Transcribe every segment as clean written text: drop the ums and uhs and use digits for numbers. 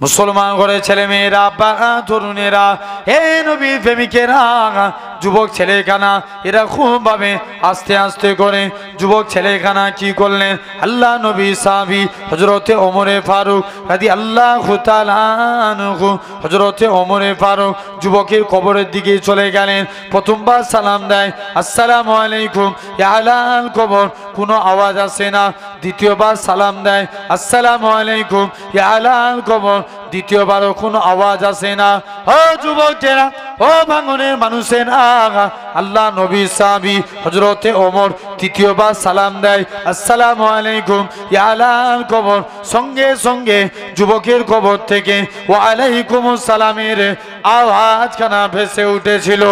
মুসলমান ঘরে ছেলে মেয়েরা, তরুণেরা, হে নবী প্রেমিকেরা, যুবক ছেলেখানা এরা খুব ভাবে আস্তে আস্তে করে যুবক ছেলেখানা কি করলেন, আল্লাহ নবী সাহাবী হযরতে ওমরে ফারুক রাদিয়াল্লাহু তাআলা আনহু, হযরতে ওমরে ফারুক যুবকের কবরের দিকে চলে গেলেন। প্রথমবার সালাম দেয়, আসসালামু আলাইকুম ইয়া আহলাল কবর, কোনো আওয়াজ আসে না। দ্বিতীয়বার সালাম দেয়, আসসালামু আলাইকুম ইয়া আহলাল কবর, দ্বিতীয়বারও কোনো আওয়াজ আসে না। ও যুবকেরা, ও ভাঙনের মানুষেরা, আল্লাহ নবী সাহাবী হযরতে ওমর তৃতীয়বার সালাম দেয়, আসসালামু আলাইকুম ইয়া আহলাল কবর, সঙ্গে সঙ্গে যুবকের কবর থেকে ওয়া আলাইকুমুস সালামের আওয়াজখানা ভেসে উঠেছিল।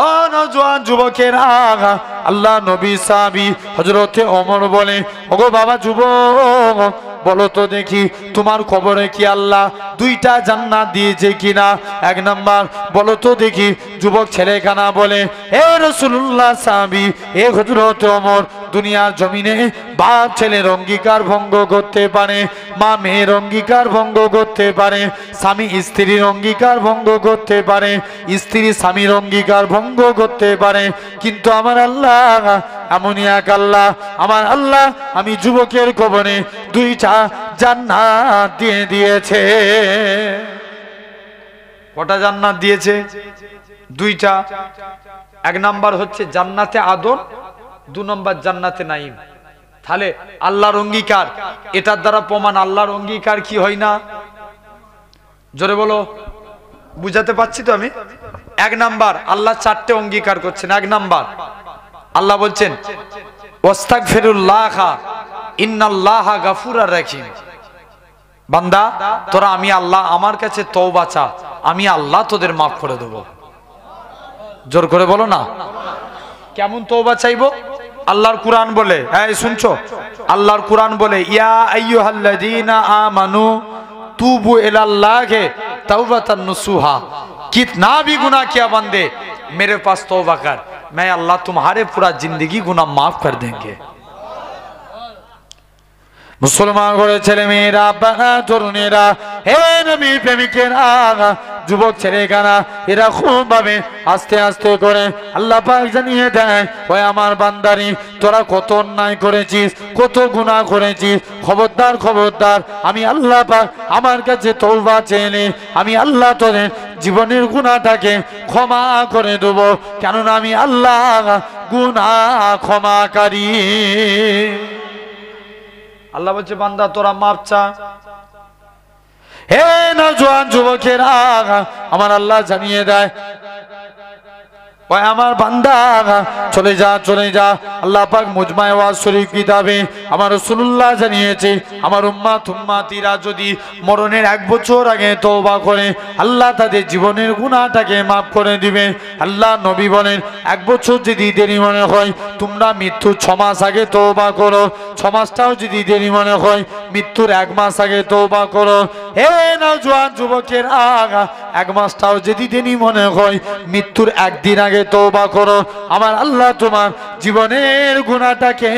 ও নওজোয়ান যুবকেরা, আল্লাহ নবী সাহাবী হযরতে ওমর বলে, ওগো বাবা যুবক, বলো তো দেখি তোমার কবরে কি আল্লাহ দুইটা জান্নাত দিয়েছে কিনা? এক নাম্বার বলো তো দেখি। যুবক ছেলেখানা বলে, হে রাসূলুল্লাহ সাহাবী, হে হযরত ওমর, দুনিয়ার জমিনে বাপ ছেলের অঙ্গীকার ভঙ্গ করতে পারে, মা মেয়ের অঙ্গীকার ভঙ্গ করতে পারে, স্বামী স্ত্রীর অঙ্গীকার ভঙ্গ করতে পারে, স্ত্রী স্বামীর অঙ্গীকার ভঙ্গ করতে পারে, কিন্তু আমার আল্লাহ এমনই এক আল্লাহ, আমার আল্লাহ আমি যুবকের কবরে দুইটা জান্নাত দিয়ে দিয়েছে। কটা জান্নাত দিয়েছে? দুইটা। এক নাম্বার হচ্ছে জান্নাতে আদন, দু নম্বর জান্নাতে নাইম। তাহলে আল্লাহর অঙ্গীকার, এটার দ্বারা প্রমাণ আল্লাহর অঙ্গীকার কি হয় না? জোরে বলো, বুঝাতে পারছি তো আমি? এক নাম্বার আল্লাহ চারটে অঙ্গীকার করছেন। এক নাম্বার আল্লাহ বলছেন, ওয়াস্তাগফিরুল্লাহ ইন্নাল্লাহা গাফুরুর রাহিম, বান্দা তোরা আমি আল্লাহ আমার কাছে তওবা চা, আমি আল্লাহ তোদের মাফ করে দেব। জোর করে বলো না। কেমন তওবা চাইবো? আল্লাহর কুরআন বলে, এই শুনছো? আল্লাহর কুরআন বলে, ইয়া আইয়ুহাল্লাযীনা আমানু তুবু ইলাল্লাহি তাওবাতান নুসুহা, कितना भी गुनाह किया बंदे मेरे पास तौबा कर, मैं अल्लाह तुम्हारे पूरा जिंदगी गुनाह माफ कर देंगे। मुसलमान घरे छेले मेয়েরা, তরুণেরা, হে নবী প্রেমিকেরা, যুবক ছেলেখানা এরা খুব ভাবে আস্তে আস্তে করে আল্লাহ পাক জানিয়ে দেয়, ওই আমার বান্দারি তোরা কত অন্যায় করেছিস, কত গুনাহ করেছিস, খবরদার খবরদার, আমি আল্লাহ পাক আমার কাছে তওবা চেয়ে আমি আল্লাহ তোদের জীবনের গুনাহটাকে ক্ষমা করে দেব, কেননা আমি আল্লাহ গুনাহ ক্ষমাকারী। আল্লাহ বলছে, বান্দা তোরা মাপ চা। হে নওজোয়ান যুবকেরা, আমার আল্লাহ জানিয়ে দেয়, ওই আমার বান্দা চলে যা চলে যা। আল্লাহ পাক মুজমায়ে ওয়াজ শরীফ কিতাবে আমার রাসূলুল্লাহ জানিয়েছে, আমার উম্মাত উম্মাতিরা যদি মরণের 1 বছর আগে তওবা করে আল্লাহ তাদের জীবনের গুনাহটাকে maaf করে দিবে। আল্লাহ নবী বলেন, 1 বছর যদি দেরি মনে হয় তোমরা মৃত্যুর 6 মাস আগে তওবা করো, 6 মাসটাও যদি দেরি মনে হয় মৃত্যুর 1 মাস আগে তওবা করো। হে নওজোয়ান যুবকের, 1 মাসটাও যদি দেরি মনে হয় মৃত্যুর 1 দিন আগে তওবা করো, আমার আল্লাহ তোমার জীবনের গুনাহটাকে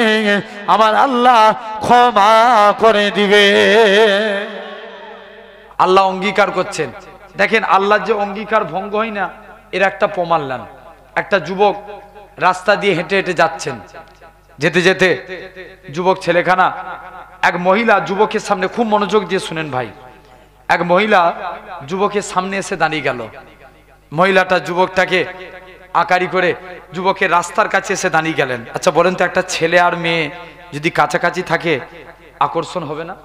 আমার আল্লাহ ক্ষমা করে দিবে। আল্লাহ অঙ্গীকার করছেন। দেখেন আল্লাহ যে অঙ্গীকার ভঙ্গ হয় না এর একটা প্রমাণ নেন। একটা যুবক রাস্তা দিয়ে হেঁটে হেঁটে যাচ্ছেন, যেতে যেতে যুবক ছেলেখানা এক মহিলা যুবকের সামনে, খুব মনোযোগ দিয়ে শুনেন ভাই, এক মহিলা যুবকের সামনে এসে দাঁড়িয়ে গেল। মহিলাটা যুবকটাকে আকারি করে যুবকের রাস্তার কাছে এসে দাঁড়িয়ে গেলেন। আচ্ছা বলেন তো, একটা ছেলে আর মেয়ে যদি কাছাকাছি থাকে আকর্ষণ হবে না?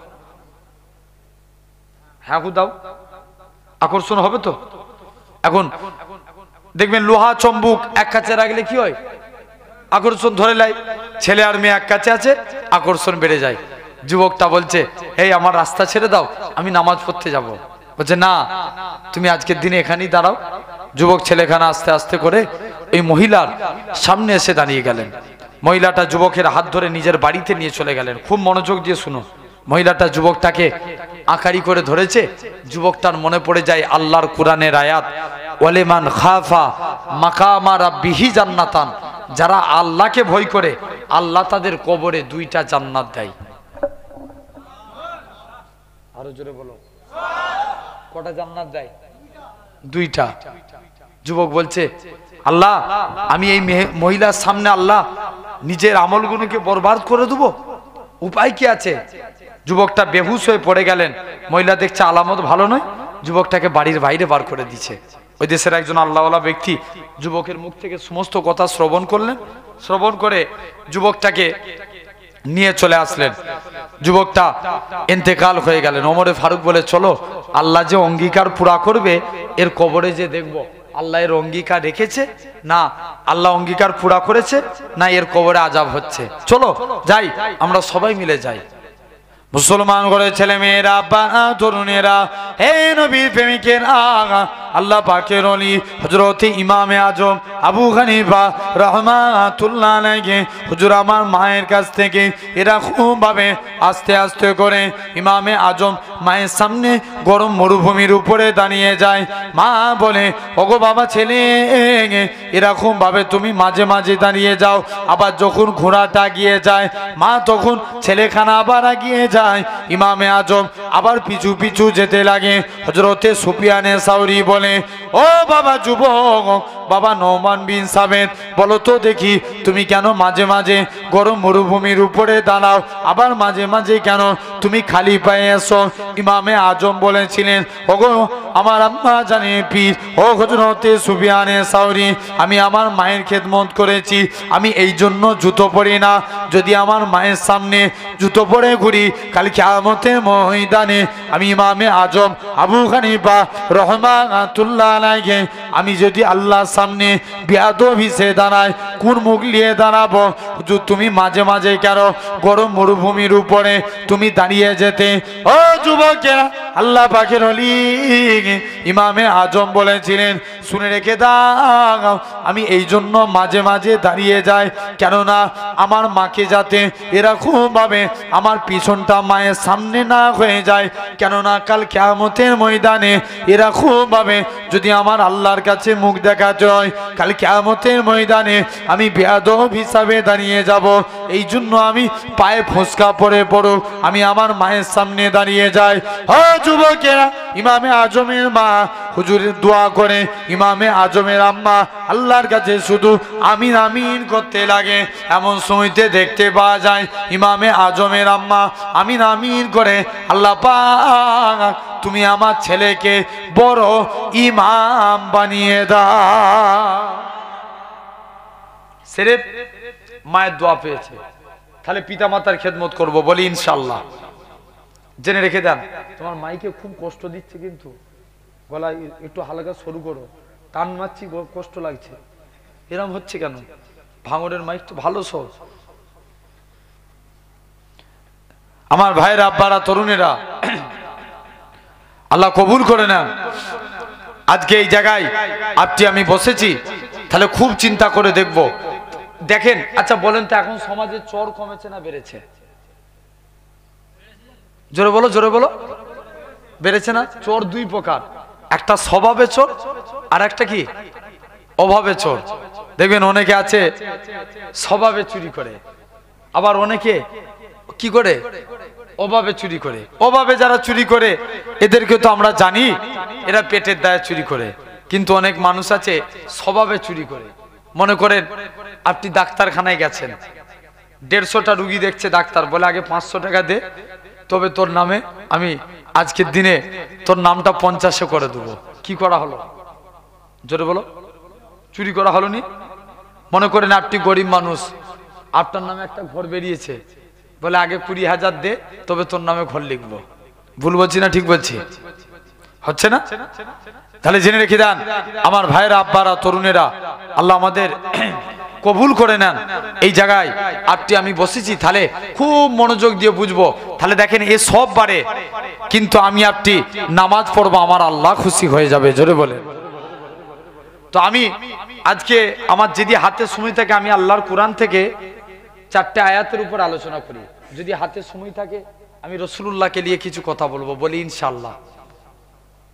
হ্যাঁ দাও, আকর্ষণ হবে তো। এখন দেখবেন লোহা চম্বুক এক কাছে রাখলে কি হয়? আকর্ষণ ধরে লাই। ছেলে আর মেয়ে এক কাছে আছে, আকর্ষণ বেড়ে যায়। যুবকটা বলছে, এই আমার রাস্তা ছেড়ে দাও, আমি নামাজ পড়তে যাব। বলছে, না তুমি আজকের দিনে এখানেই দাঁড়াও। যুবক ছেলেখানা আস্তে আস্তে করে এই মহিলার সামনে এসে দাঁড়িয়ে গেলেন। মহিলাটা যুবকের হাত ধরে নিজের বাড়িতে নিয়ে চলে গেলেন। খুব মনোযোগ দিয়ে শুনো, মহিলাটা যুবকটাকে আকারি করে ধরেছে। যুবকটার মনে পড়ে যায় আল্লাহর কোরআনের আয়াত, ওয়ালিমান খাফা মাকামা রাব্বিহি জান্নাতান, যারা আল্লাহকে ভয় করে আল্লাহ তাদের কবরে 2টা জান্নাত দেয়। আরো জোরে বলো। কটা জান্নাত দেয়? দুইটা। যুবক বলছে, আল্লাহ আমি এই মহিলার সামনে আল্লাহ নিজের আমলগুলোকে বরবাদ করে দেবো, উপায় কি আছে? যুবকটা বেহুশ হয়ে পড়ে গেলেন। মহিলা দেখছে আলামত ভালো নয়, যুবকটাকে বাড়ির বাইরে বার করে দিচ্ছে। ওই দেশের একজন আল্লাহওয়ালা ব্যক্তি যুবকের মুখ থেকে সমস্ত কথা শ্রবণ করলেন। শ্রবণ করে যুবকটাকে নিয়ে চলে আসলেন। যুবকটা ইন্তেকাল হয়ে গেলেন। ওমরে ফারুক বলে, চলো আল্লাহ যে অঙ্গীকার পুরা করবে এর কবরে যে দেখবো আল্লাহ এর অঙ্গীকার রেখেছে না আল্লাহ অঙ্গীকার পুরা করেছে না এর কবরে আযাব হচ্ছে। চলো যাই, আমরা সবাই মিলে যাই। মুসলমান করে ছেলে মেয়েরা, বাবা তরুণেরা, হে নবীর প্রেমিকেরা, আল্লাহ পাকের ওলি হযরত ইমামে আজম আবু হানিফা রাহমাতুল্লাহ আলাইহি হুজুর আমার মায়ের কাছ থেকে এরকম ভাবে আস্তে আস্তে করে ইমামে আজম মায়ের সামনে গরম মরুভূমির উপরে দাঁড়িয়ে যায়। মা বলে, ওগো বাবা ছেলে, এরকম ভাবে তুমি মাঝে মাঝে দাঁড়িয়ে যাও, আবার যখন ঘোড়াটা গিয়ে যায় মা তখন ছেলেখানা আবার এগিয়ে যায়। ইমামে আজম আবার পিছু পিছু যেতে লাগে। হযরতে সুফিয়ানে সাউরি বলে, ও বাবা যুবক, বাবা নোমান বিন সাবেত, বলো তো দেখি তুমি কেন মাঝে মাঝে গরম মরুভূমির উপরে দাঁড়াও, আবার মাঝে মাঝে কেন তুমি খালি পায়ে এসো? ইমামে আজম বলেছিলেন, ওগো আমার আম্মা জানে পীর, ও হযরতে সুফিয়ানে সাউরি, আমি আমার মায়ের খেদমত করেছি, আমি এই জন্য জুতো পরি না। যদি আমার মায়ের সামনে জুতো পরে ঘুরি কাল কিয়ামতের ময়দানে আমি ইমামে আজম আবু হানিফা রাহমাতুল্লাহ আলাইহি, আমি যদি আল্লাহর সামনে বেয়াদবি হিসেবে দাঁড়াই, কোন মুখ নিয়ে দাঁড়াবো? তুমি মাঝে মাঝে কেন গরম মরুভূমির উপরে তুমি দাঁড়িয়ে যেতে? ও যুবকেরা, আল্লাহ পাকের ওলি ইমামে আজম বলেছিলেন, শুনে রেখে দাও, আমি এই জন্য মাঝে মাঝে দাঁড়িয়ে যাই, কেননা আমার মাকে যাতে এরকম ভাবে আমার পিছনটা মায়ের সামনে না হয়ে যায়, কেননা কাল কিয়ামতের ময়দানে এরকম ভাবে যদি আমার আল্লাহর কাছে মুখ দেখাতে হয়, কাল কিয়ামতের ময়দানে আমি বেয়াদব হিসাবে দাঁড়িয়ে যাব। এই জন্য আমি পায়ে ফোসকা পরে পড়ো আমি আমার মায়ের সামনে দাঁড়িয়ে যাই। ও যুবকেরা, ইমামে আজমের মা হুজুরের দোয়া করে ইমামে আজমের আম্মা আল্লাহর কাছে শুধু আমিন আমিন করতে লাগে। এমন সময়তে দেখতে পাওয়া যায় ইমামে আজমের আম্মা আমিন আমিন করে, আল্লাহ পাক তুমি আমার ছেলেকে বড় ইমাম বানিয়ে দাও। সিরেফ মায়ের দোয়া পেয়েছে, তাহলে পিতা মাতার খেদমত করব, বলি ইনশাআল্লাহ। জেনে রেখে দেন, তোমার মাইকে খুব কষ্ট দিচ্ছে, কিন্তু গলা একটু হালকা সরু করো, টান মারছি কষ্ট লাগছে, এরম হচ্ছে কেন? ভাঙড়ের মাইক তো ভালো সব। আমার ভাইয়েরা, আব্বারা, তরুণেরা, আল্লাহ কবুল করে নেন। আজকে এই জায়গায় আপনি আমি বসেছি, তাহলে খুব চিন্তা করে দেখব। দেখেন, আচ্ছা বলেন তো, এখন সমাজে চোর কমেছে না বেড়েছে? জোরে বলো, জোরে বলো। বেড়েছে না? চোর দুই প্রকার, একটা স্বভাবে চোর আর একটা কি অভাবে চোর। দেখবেন অনেকে আছে স্বভাবে চুরি করে, আবার অনেকে কি করে অভাবে চুরি করে। অভাবে যারা চুরি করে এদেরকে তো আমরা জানি এরা পেটের দায়ে চুরি করে, কিন্তু অনেক মানুষ আছে স্বভাবে চুরি করে। মনে করেন আপনি ডাক্তারখানায় গেছেন, 150টা রুগী দেখছে, ডাক্তার বলে আগে 500 টাকা দে, তবে তোর নামে আমি আজকের দিনে তোর নামটা 50-এ করে দেবো। কি করা হলো? জোরে বলো। চুরি করা হলো নি? মনে করেন আপনি গরিব মানুষ, আপনার নামে একটা ঘর বেরিয়েছে, বলে আগে 20,000 দে, তবে তোর নামে ঘর লিখবো। ভুল বলছি না ঠিক বলছি? হচ্ছে না? তাহলে জেনে রেখে দেন আমার ভাইয়েরা, আব্বারা, তরুণেরা, আল্লাহ আমাদের কবুল করে নেন। এই জায়গায় আপনি আমি বসেছি, তাহলে খুব মনোযোগ দিয়ে বুঝবো। তাহলে দেখেন এ সব বারে কিন্তু আমি আপনি নামাজ পড়বো, আমার আল্লাহ খুশি হয়ে যাবে। জোরে বলে। তো আমি আজকে আমার যদি হাতে সময় থাকে আমি আল্লাহর কোরআন থেকে 4টে আয়াতের উপর আলোচনা করি। যদি হাতে সময় থাকে আমি রাসূলুল্লাহকে নিয়ে কিছু কথা বলবো, বলি ইনশাআল্লাহ।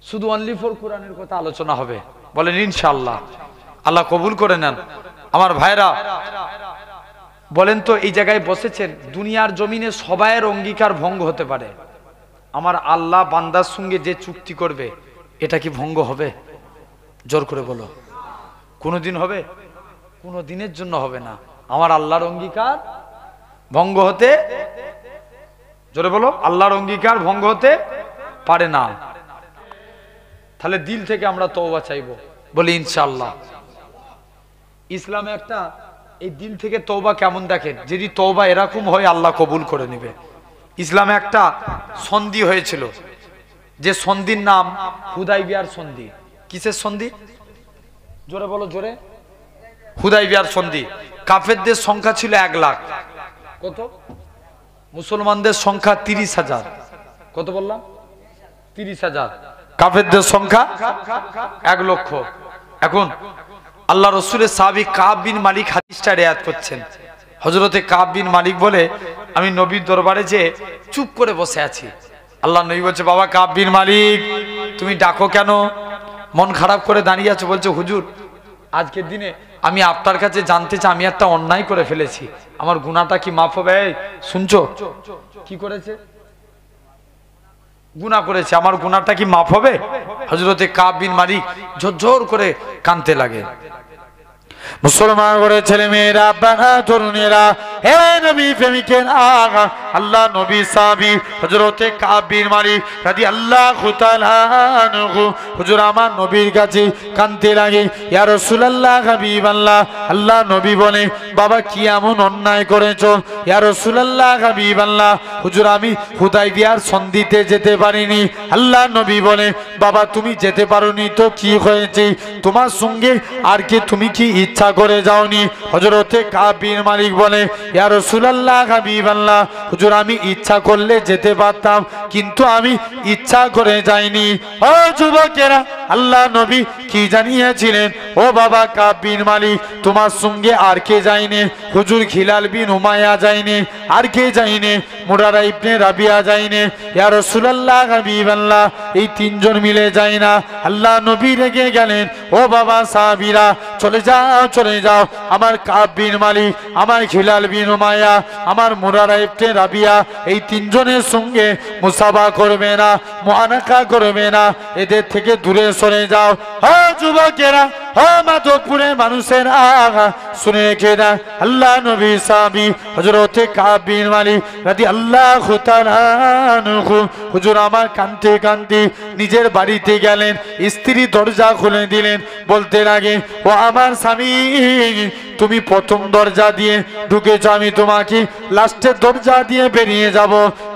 শুধু অনলি ফর কোরআনের কথা আলোচনা হবে, বলেন ইনশাআল্লাহ। আল্লাহ কবুল করে নেন। আমার ভাইরা বলেন তো, এই জায়গায় বসেছেন, দুনিয়ার জমিনে সবাইয়ের অঙ্গীকার ভঙ্গ হতে পারে, আমার আল্লাহ বান্দার সঙ্গে যে চুক্তি করবে এটা কি ভঙ্গ হবে? জোর করে বলো, কোনোদিন হবে? কোনো দিনের জন্য হবে না। আমার আল্লাহর অঙ্গীকার ভঙ্গ হতে, জোরে বলো, আল্লাহর অঙ্গীকার ভঙ্গ হতে পারে না। তাহলে দিল থেকে আমরা তওবা চাইবো, বলি ইনশাআল্লাহ। ইসলামে একটা এই দিল থেকে তওবা কেমন দেখেন, যদি তওবা এরকম হয় আল্লাহ কবুল করে নেবে। ইসলামে একটা সন্ধি হয়েছিল, যে সন্ধির নাম হুদাইবিয়ার সন্ধি। কিসের সন্ধি? জোরে বলো, জোরে। হুদাইবিয়ার সন্ধি। কাফেরদের সংখ্যা ছিল 1 লাখ। কত? মুসলমানদের সংখ্যা 30,000। কত বললাম? 30,000। কাফেরদের সংখ্যা 1 লক্ষ। এখন আল্লাহ রসুলের সাহাবী কাব বিন মালিক হাদিসটা রিওয়ায়াত করছেন। হযরতে কাব বিন মালিক বলে, আমি নবীর দরবারে যে চুপ করে বসে আছি। আল্লাহ নবী বলছে, বাবা কাব বিন মালিক, তুমি ডাকো কেন? মন খারাপ করে দাঁড়িয়ে আছো। বলছে, হুজুর, আজকের দিনে আমি আপনার কাছে জানতে চাই, আমি একটা অন্যায় করে ফেলেছি, আমার গুনাহটা কি মাফ হবে? শুনছো? কি করেছে? গুনাহ করেছে, আমার গুনাহটা কি মাফ হবে? হযরতে কাব বিন মালিক ঝরঝর করে কাঁদতে লাগে। মুসলমান করে ছেলে মেয়েরা, বাবা তরুণেরা, হে নবী প্রেমিকেরা, আল্লাহ নবী সাহাবী হযরতে কাব বিন মালিক রাদিয়াল্লাহু তাআলা আনহু হুজুর আমার নবীর কাছে কাঁদতে লাগে। ইয়া রাসূলুল্লাহ, হাবিবাল্লাহ। আল্লাহ নবী বলে, বাবা কি এমন অন্যায় করেছো? ইয়া রাসূলুল্লাহ, হাবিবাল্লাহ, হুজুর আমি হুদাইবিয়ার সন্ধিতে যেতে পারিনি। আল্লাহ নবী বলে, বাবা তুমি যেতে পারোনি তো কি হয়েছে? তোমার সঙ্গে আর কি, তুমি কি ইচ্ছা করে যাওনি? হযরতে কাব বিন মালিক বলে, ইয়া রাসূলুল্লাহ, হাবিবাল্লাহ, হুজুর আমি ইচ্ছা করলে যেতে পারতাম, কিন্তু আমি ইচ্ছা করে যাইনি। ও যুবকেরা, আল্লাহ নবী কি জানিয়েছিলেন? ও বাবা কাব বিন মালিক, তোমার সঙ্গে আর কে যায়নি? হুজুর হিলাল বিন উমাইয়া যায়নি, আর কে যায়নি? মুরারা ইবনে রাবিয়া যায়নি। ইয়া রাসূলুল্লাহ, হাবিবাল্লাহ, এই 3 জন মিলে যায় না। আল্লাহ নবী রেগে গেলেন, ও বাবা সাহাবীরা, চলে যাও, চলে যাও। আমার কাব বিন মালিক, আমার হিলাল বিন উমাইয়া, আমার মুরারা ইবনে রাবিয়া, এই 3 জনের সঙ্গে মুসাফা করবে না, মুআনাকা করবে না, এদের থেকে দূরে সরে যাও। ও যুবকেরা, ও মাধবপুরের মানুষেরা, শুনে রেখে না, আল্লাহ নবী সাহাবী হযরতে কাব বিন মালিক রাদিয়াল্লাহু তাআলা আনহু হুজুর আমার কাঁদতে কাঁদতে নিজের বাড়িতে গেলেন। স্ত্রী দরজা খুলে দিলেন, বলতে লাগে, ও আমার স্বামী, তুমি প্রথম দরজা দিয়ে ঢুকেছো, আমি তোমাকে লাস্টের দরজা দিয়ে বেরিয়ে যাব।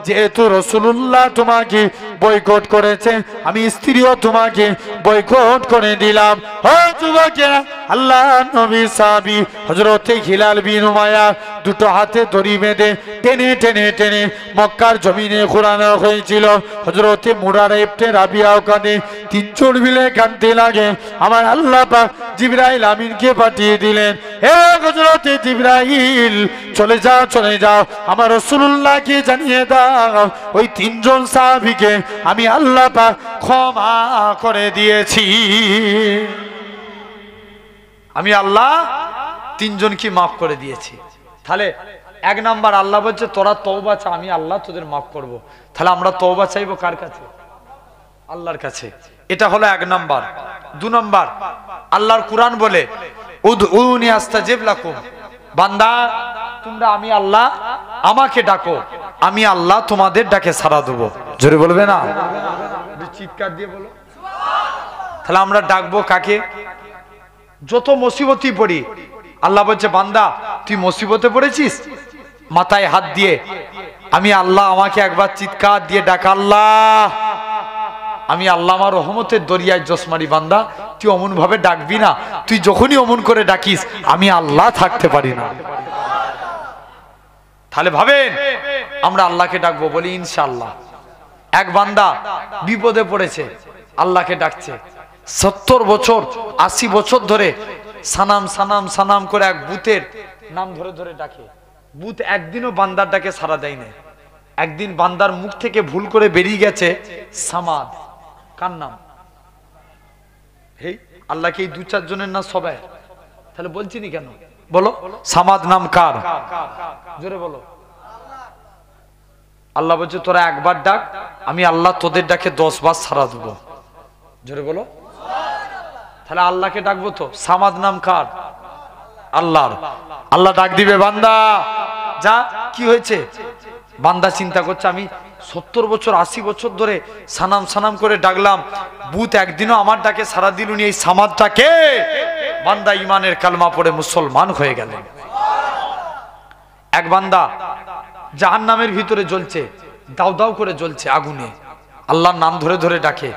যেহেতু রাসূলুল্লাহ তোমাকে বয়কট করেছে, আমি স্ত্রীও তোমাকে বয়কট করে দিলাম। ও যুবকেরা, আল্লাহ নবী সাহাবী হযরতে হিলাল বিন উমাইয়া দুটো হাতে দড়ি বেঁধে টেনে টেনে টেনে মক্কার জমিনে ঘোরানো হয়েছিল। হযরতে মুরারা ইবনে রাবিয়াও কাঁদে, 3 জন মিলে কাঁদতে লাগে। আমার আল্লাহ পাক জিবরাইল আমিনকে পাঠিয়ে দিলেন, হে হযরতে জিবরাইল, চলে যাও, চলে যাও, আমার রাসূলুল্লাহকে জানিয়ে দাও, ওই 3 জন সাহাবীকে আমি আল্লাহ পাক ক্ষমা করে দিয়েছি। আমি আল্লাহ 3 জনকে মাফ করে দিয়েছি। তাহলে 1 নাম্বার আল্লাহ বলছে, তোরা তওবা চা, আমি আল্লাহ তোদের মাফ করব। তাহলে আমরা তওবা চাইবো কার কাছে? আল্লাহর কাছে। এটা হলো 1 নাম্বার। 2 নাম্বার, আল্লাহর কুরআন বলে, উদউনি আস্তাজিব লাকুম, বান্দা তোমরা আমি আল্লাহ, আমাকে ডাকো, আমি আল্লাহ তোমাদের ডাকে সাড়া দেব। জোরে বলবে না? চিৎকার দিয়ে বলো। তাহলে আমরা ডাকবো কাকে? যত মুসিবতই পড়ি, আল্লাহ বলছে, বান্দা তুই মুসিবতে পড়েছিস, মাথায় হাত দিয়ে আমি আল্লাহ, আমাকে একবার চিৎকার দিয়ে ডাক, আল্লাহ, আমি আল্লাহ আমার রহমতের দরিয়ায় জসমারি। বান্দা তুই অমন ভাবে ডাকবি না, তুই যখনই অমন করে ডাকিস আমি আল্লাহ থাকতে পারি না। তাহলে ভাবেন, আমরা আল্লাহকে ডাকবো, বলি ইনশাআল্লাহ। 1 বান্দা বিপদে পড়েছে, আল্লাহকে ডাকছে, 70 বছর 80 বছর ধরে সানাম সানাম সানাম করে এক বুতের নাম ধরে ধরে ডাকে। বুত একদিনও বান্দার ডাকে সাড়া দেয় না। একদিন বান্দার মুখ থেকে ভুল করে বেরিয়ে গেছে সামাদ। কার নাম? হেই, আল্লাহকে এই 2-4 জনের নাম সবাই। তাহলে বলছি নি কেন? বলো, সামাদ নাম কার? জোরে বলো। আল্লাহ বলছে তোরা একবার ডাক, আমি আল্লাহ তোদের ডাকে 10 বার সাড়া দেবো। জোরে বলো। তাহলে আল্লাহকে ডাকবো তো। সামাদ নাম কার? আল্লাহর। আল্লাহ ডাক দিবে, বান্দা যা। কি হয়েছে? বান্দা চিন্তা করছে, আমি 70 বছর 80 বছর ধরে সানাম সানাম করে ডাকলাম, বুত একদিনও আমার ডাকে সাড়া দিলুনি, এই সামাদটাকে। বান্দা ইমানের কালমা পড়ে মুসলমান হয়ে গেলেন। এক বান্দা জাহান্নামের ভিতরে জ্বলছে, দাউ দাউ করে জ্বলছে আগুনে, আল্লাহর নাম ধরে ধরে ডাকে,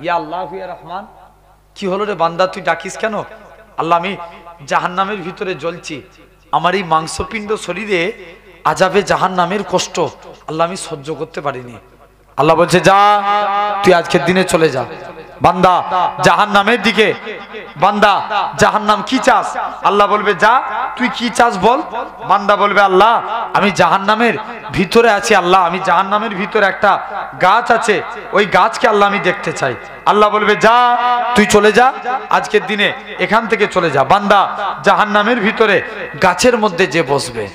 ইয়া আল্লাহ ইয়া রহমান। কি হলো রে বান্দা, তুই ডাকিস কেন? আল্লাহ, আমি জাহান্নামের ভিতরে জ্বলছি, আমার এই মাংসপিণ্ড শরীরে আযাবে জাহান্নামের কষ্ট আল্লাহ আমি সহ্য করতে পারিনি। আল্লাহ বলছে যা, তুই আজকের দিনে চলে যা। বান্দা জাহান্নামের দিকে, বান্দা জাহান্নাম কি চাস? আল্লাহ বলবে যা, তুই কি চাস বল। বান্দা বলবে আল্লাহ আমি জাহান্নামের ভিতরে আছি, আল্লাহ আমি জাহান্নামের ভিতরে একটা গাছ আছে, ওই গাছকে আল্লাহ আমি দেখতে চাই। আল্লাহ বলবে যা, তুই চলে যা, আজকের দিনে এখান থেকে চলে যা। বান্দা জাহান্নামের ভিতরে গাছের মধ্যে যে বসবে,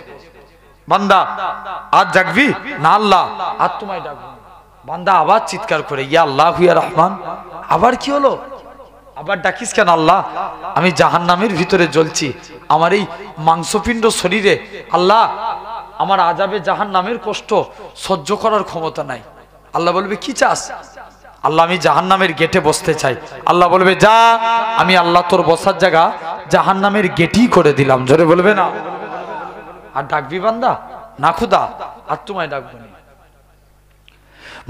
বান্দা আজ জাগবি না? আল্লাহ আর তোমায় ডাকবো। বান্দা আবার চিৎকার করে ইয়া আল্লাহ ইয়া রহমান। আবার কি হলো? আবার ডাকিস কেন? আল্লাহ আমি জাহান্নামের ভিতরে জ্বলছি, আমার এই মাংসপিণ্ড শরীরে আল্লাহ আমার আযাবে জাহান্নামের কষ্ট সহ্য করার ক্ষমতা নাই। আল্লাহ বলবে কি চাস? আল্লাহ আমি জাহান্নামের গেটে বসতে চাই। আল্লাহ বলবে যা, আমি আল্লাহ তোর বসার জায়গা জাহান্নামের গেটই করে দিলাম। জোরে বলবে না? আর ডাকবি বান্দা? না খুদা আর তোমায় ডাকবো না।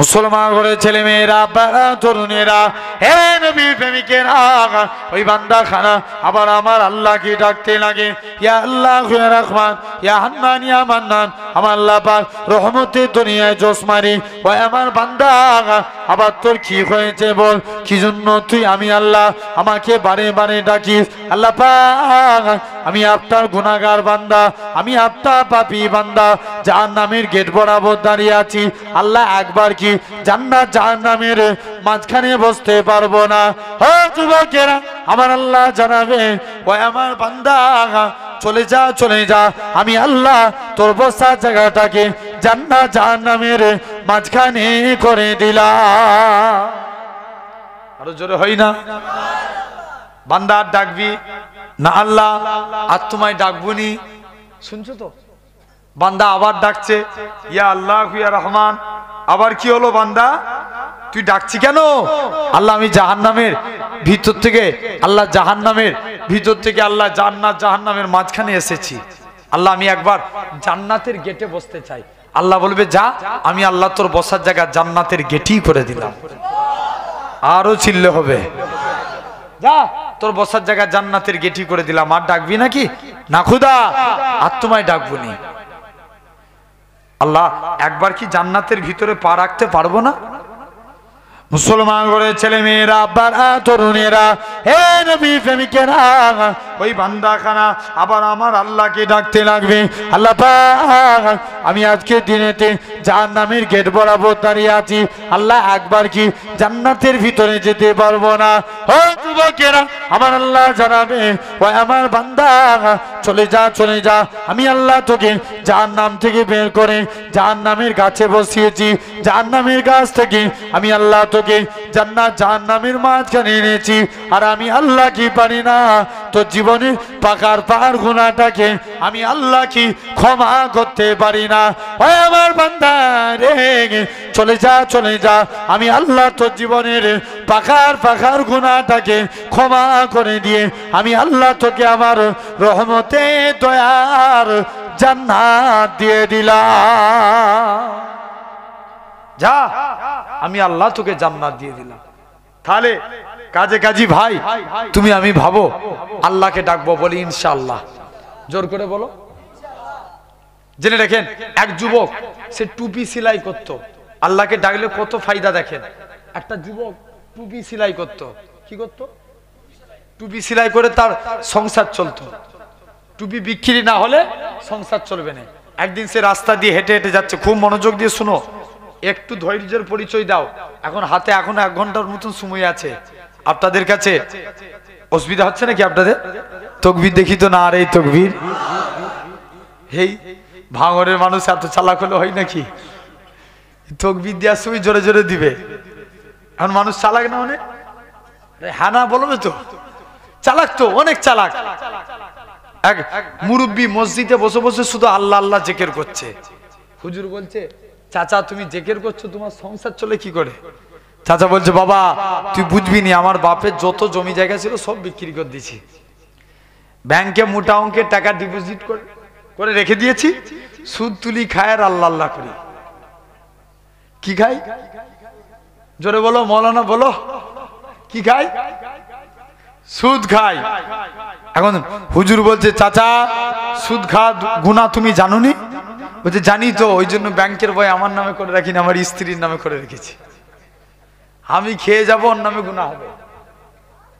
মুসলমান ঘরে ছেলে মেয়েরা, তরুণেরা, হে নবীর প্রেমিকেরা, ওই বান্দা খানা আবার আমার আল্লাহকে ডাকতে লাগে, ইয়া আল্লাহ ইয়া রহমান, ইয়া হান্নান ইয়া মান্নান। আমার আল্লাহ পাক রহমতের দুনিয়ায় জোশ মারি। ওই আমার বান্দা আবার তোর কি হয়েছে বল, কি জন্য তুই আমি আল্লাহ আমাকে বারে বারে ডাকিস? আল্লাহ পাক আমি আপনার গুনাহগার বান্দা, আমি আপনার পাপী বান্দা, জাহান্নামের গেট বরাবর দাঁড়িয়ে আছি। আল্লাহ একবার কি জান্নাত জাহান্নামের মাঝখানে বসতে পারবো না? ও যুবকেরা, আমার আল্লাহ জানাবে ওই আমার বান্দা চলে যা, চলে যা, আমি আল্লাহ তোর বসার জায়গাটাকে জান্নাত জাহান্নামের মাঝখানে করে দিলাম। আরো জোরে হই না? বান্দা আর ডাকবি না? আল্লাহ আর তোমায় ডাকবুনি। শুনছো তো? বান্দা আবার ডাকছে ইয়া আল্লাহ ইয়া রহমান। আবার কি হলো বান্দা, তুই ডাকছি কেন? আল্লাহ আমি জাহান্নামের ভিতর থেকে, আল্লাহ জাহান্নামের ভিতর থেকে আল্লাহ জান্নাত জাহান্নামের মাঝখানে এসেছি। আল্লাহ আমি একবার জান্নাতের গেটে বসতে চাই। আল্লাহ বলবে যা, আমি আল্লাহ তোর বসার জায়গা জান্নাতের গেটই করে দিলাম। আরো চিল্লে হবে, যা তোর বসার জায়গা জান্নাতের গেটই করে দিলাম। আর ডাকবি নাকি? না খুদা আর তোমায় ডাকবো নি। আল্লাহ একবার কি জান্নাতের ভিতরে পা রাখতে পারবো না? মুসলমান করে ছেলে মেয়েরা, আব্বারা, তরুণেরা, হে নবী প্রেমিকেরা, ওই বান্দাখানা আবার আমার আল্লাহকে ডাকতে লাগবে। আল্লাহ পাক আমি আজকে দিনেতে জাহান্নামের গেট বরাবর দাঁড়িয়ে আছি, আল্লাহ একবার কি জান্নাতের ভিতরে যেতে পারবো না? ও যুবকেরা, আমার আল্লাহ জানাবে ওই আমার বান্দা চলে যা, চলে যা, আমি আল্লাহ তোকে জাহান্নাম থেকে বের করে জাহান্নামের গাছে বসিয়েছি। জাহান্নামের গাছ থেকে আমি আল্লাহ তোকে জান্নাত জাহান্নামের মাঝখানে এনেছি। আর আমি আল্লাহ কি পারি না তোর জীবনে পাকার পাহাড় গুনাহটাকে আমি আল্লাহ কি ক্ষমা করতে পারি না? ওই আমার বান্দা রে, চলে যা, চলে যা, আমি আল্লাহ তোর জীবনের পাকার পাকার গুনাহটাকে ক্ষমা করে দিয়ে আমি আল্লাহ তোকে আমার রহমতে দয়ার জান্নাত দিয়ে দিলাম। যা, আমি আল্লাহ তোকে জান্নাত দিয়ে দিলাম। তাহলে কাজে কাজী ভাই, তুমি আমি ভাবো আল্লাহকে ডাকবো, বলি ইনশাআল্লাহ। জোর করে বলো। জেনে রাখেন, এক যুবক সে টুপি সেলাই করত, আল্লাহকে ডাকলে কত ফায়দা। দেখেন, একটা যুবক টুপি সেলাই করত। কি করত? টুপি সেলাই করে তার সংসার চলতো। টুপি বিক্রি না হলে সংসার চলবে না। একদিন সে রাস্তা দিয়ে হেঁটে হেঁটে যাচ্ছে, খুব মনোযোগ দিয়ে শুনো, একটু ধৈর্যের পরিচয় দাও। এখন হাতে এখন 1 ঘন্টার মতন সময় আছে। আপনাদের কাছে অসুবিধা হচ্ছে নাকি আপনাদের? তকবীর দেখি তো না। আর এই তকবীর, এই ভাঙরের মানুষ এত চালাক হলে হয় নাকি? তকবীর দেওয়ার সময় জোরে জোরে দিবে। এখন মানুষ চালাক না অনেক? হ্যাঁ না বলবে তো, চালাক তো, অনেক চালাক। এক মুরব্বী মসজিদে বসে বসে শুধু আল্লাহ আল্লাহ জিকির করছে। হুজুর বলছে, চাচা তুমি জিকির করছো, তোমার সংসার চলে কি করে? চাচা বলছে, বাবা তুই বুঝবি নি, আমার বাপের যত জমি জায়গা ছিল সব বিক্রি করে দিয়েছি, ব্যাংকে মোটা অঙ্কের টাকা ডিপোজিট করে রেখে দিয়েছি, সুদ তুলি খায় আর আল্লাহ আল্লাহ করি। কি খাই? জোরে বলো মৌলানা, বলো কি খাই? সুদ খাই। এখন হুজুর বলছে, চাচা সুদ খাওয়া গুনাহ তুমি জানোনি? বলছে, জানি তো, ওই জন্য ব্যাংকের বই আমার নামে করে রাখিনি, আমার স্ত্রীর নামে করে রেখেছি, আমি খেয়ে যাবো, ওর নামে গুনাহ হবে।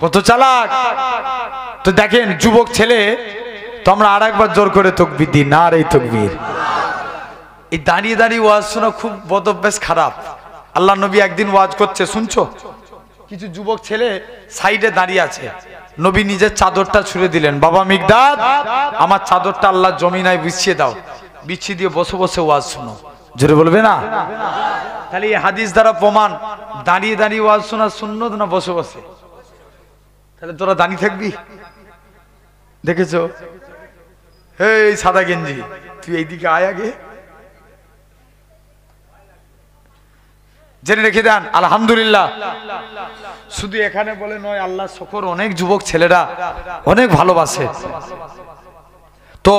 কত চালাক! তো দেখেন যুবক ছেলে, তো আমরা আর একবার জোর করে তাকবীর দিই, নারে তাকবীর। এই দাঁড়িয়ে দাঁড়িয়ে ওয়াজ শোনা খুব বদ অভ্যাস, খারাপ। আল্লাহ নবী একদিন ওয়াজ করছে, শুনছো? কিছু যুবক ছেলে সাইডে দাঁড়িয়ে আছে, নবী নিজের চাদরটা ছুঁড়ে দিলেন, বাবা মিকদাদ আমার চাদরটা আল্লাহ জমিনায় বিছিয়ে দাও, বিছিয়ে দিয়ে বসে বসে ওয়াজ শোনো। জোরে বলবে না? তাহলে এই হাদিস দ্বারা প্রমাণ, দাঁড়িয়ে দাঁড়িয়ে ওয়াজ শোনা সুন্নত না বসে বসে? তাহলে তোরা দাঁড়িয়ে থাকবি? দেখেছো? এই সাদা গেঞ্জি, তুই এইদিকে আয় আগে। জেনে রেখে দেন, আলহামদুলিল্লাহ শুধু এখানে বলে নয়, আল্লাহ শকর, অনেক যুবক ছেলেরা অনেক ভালোবাসে। তো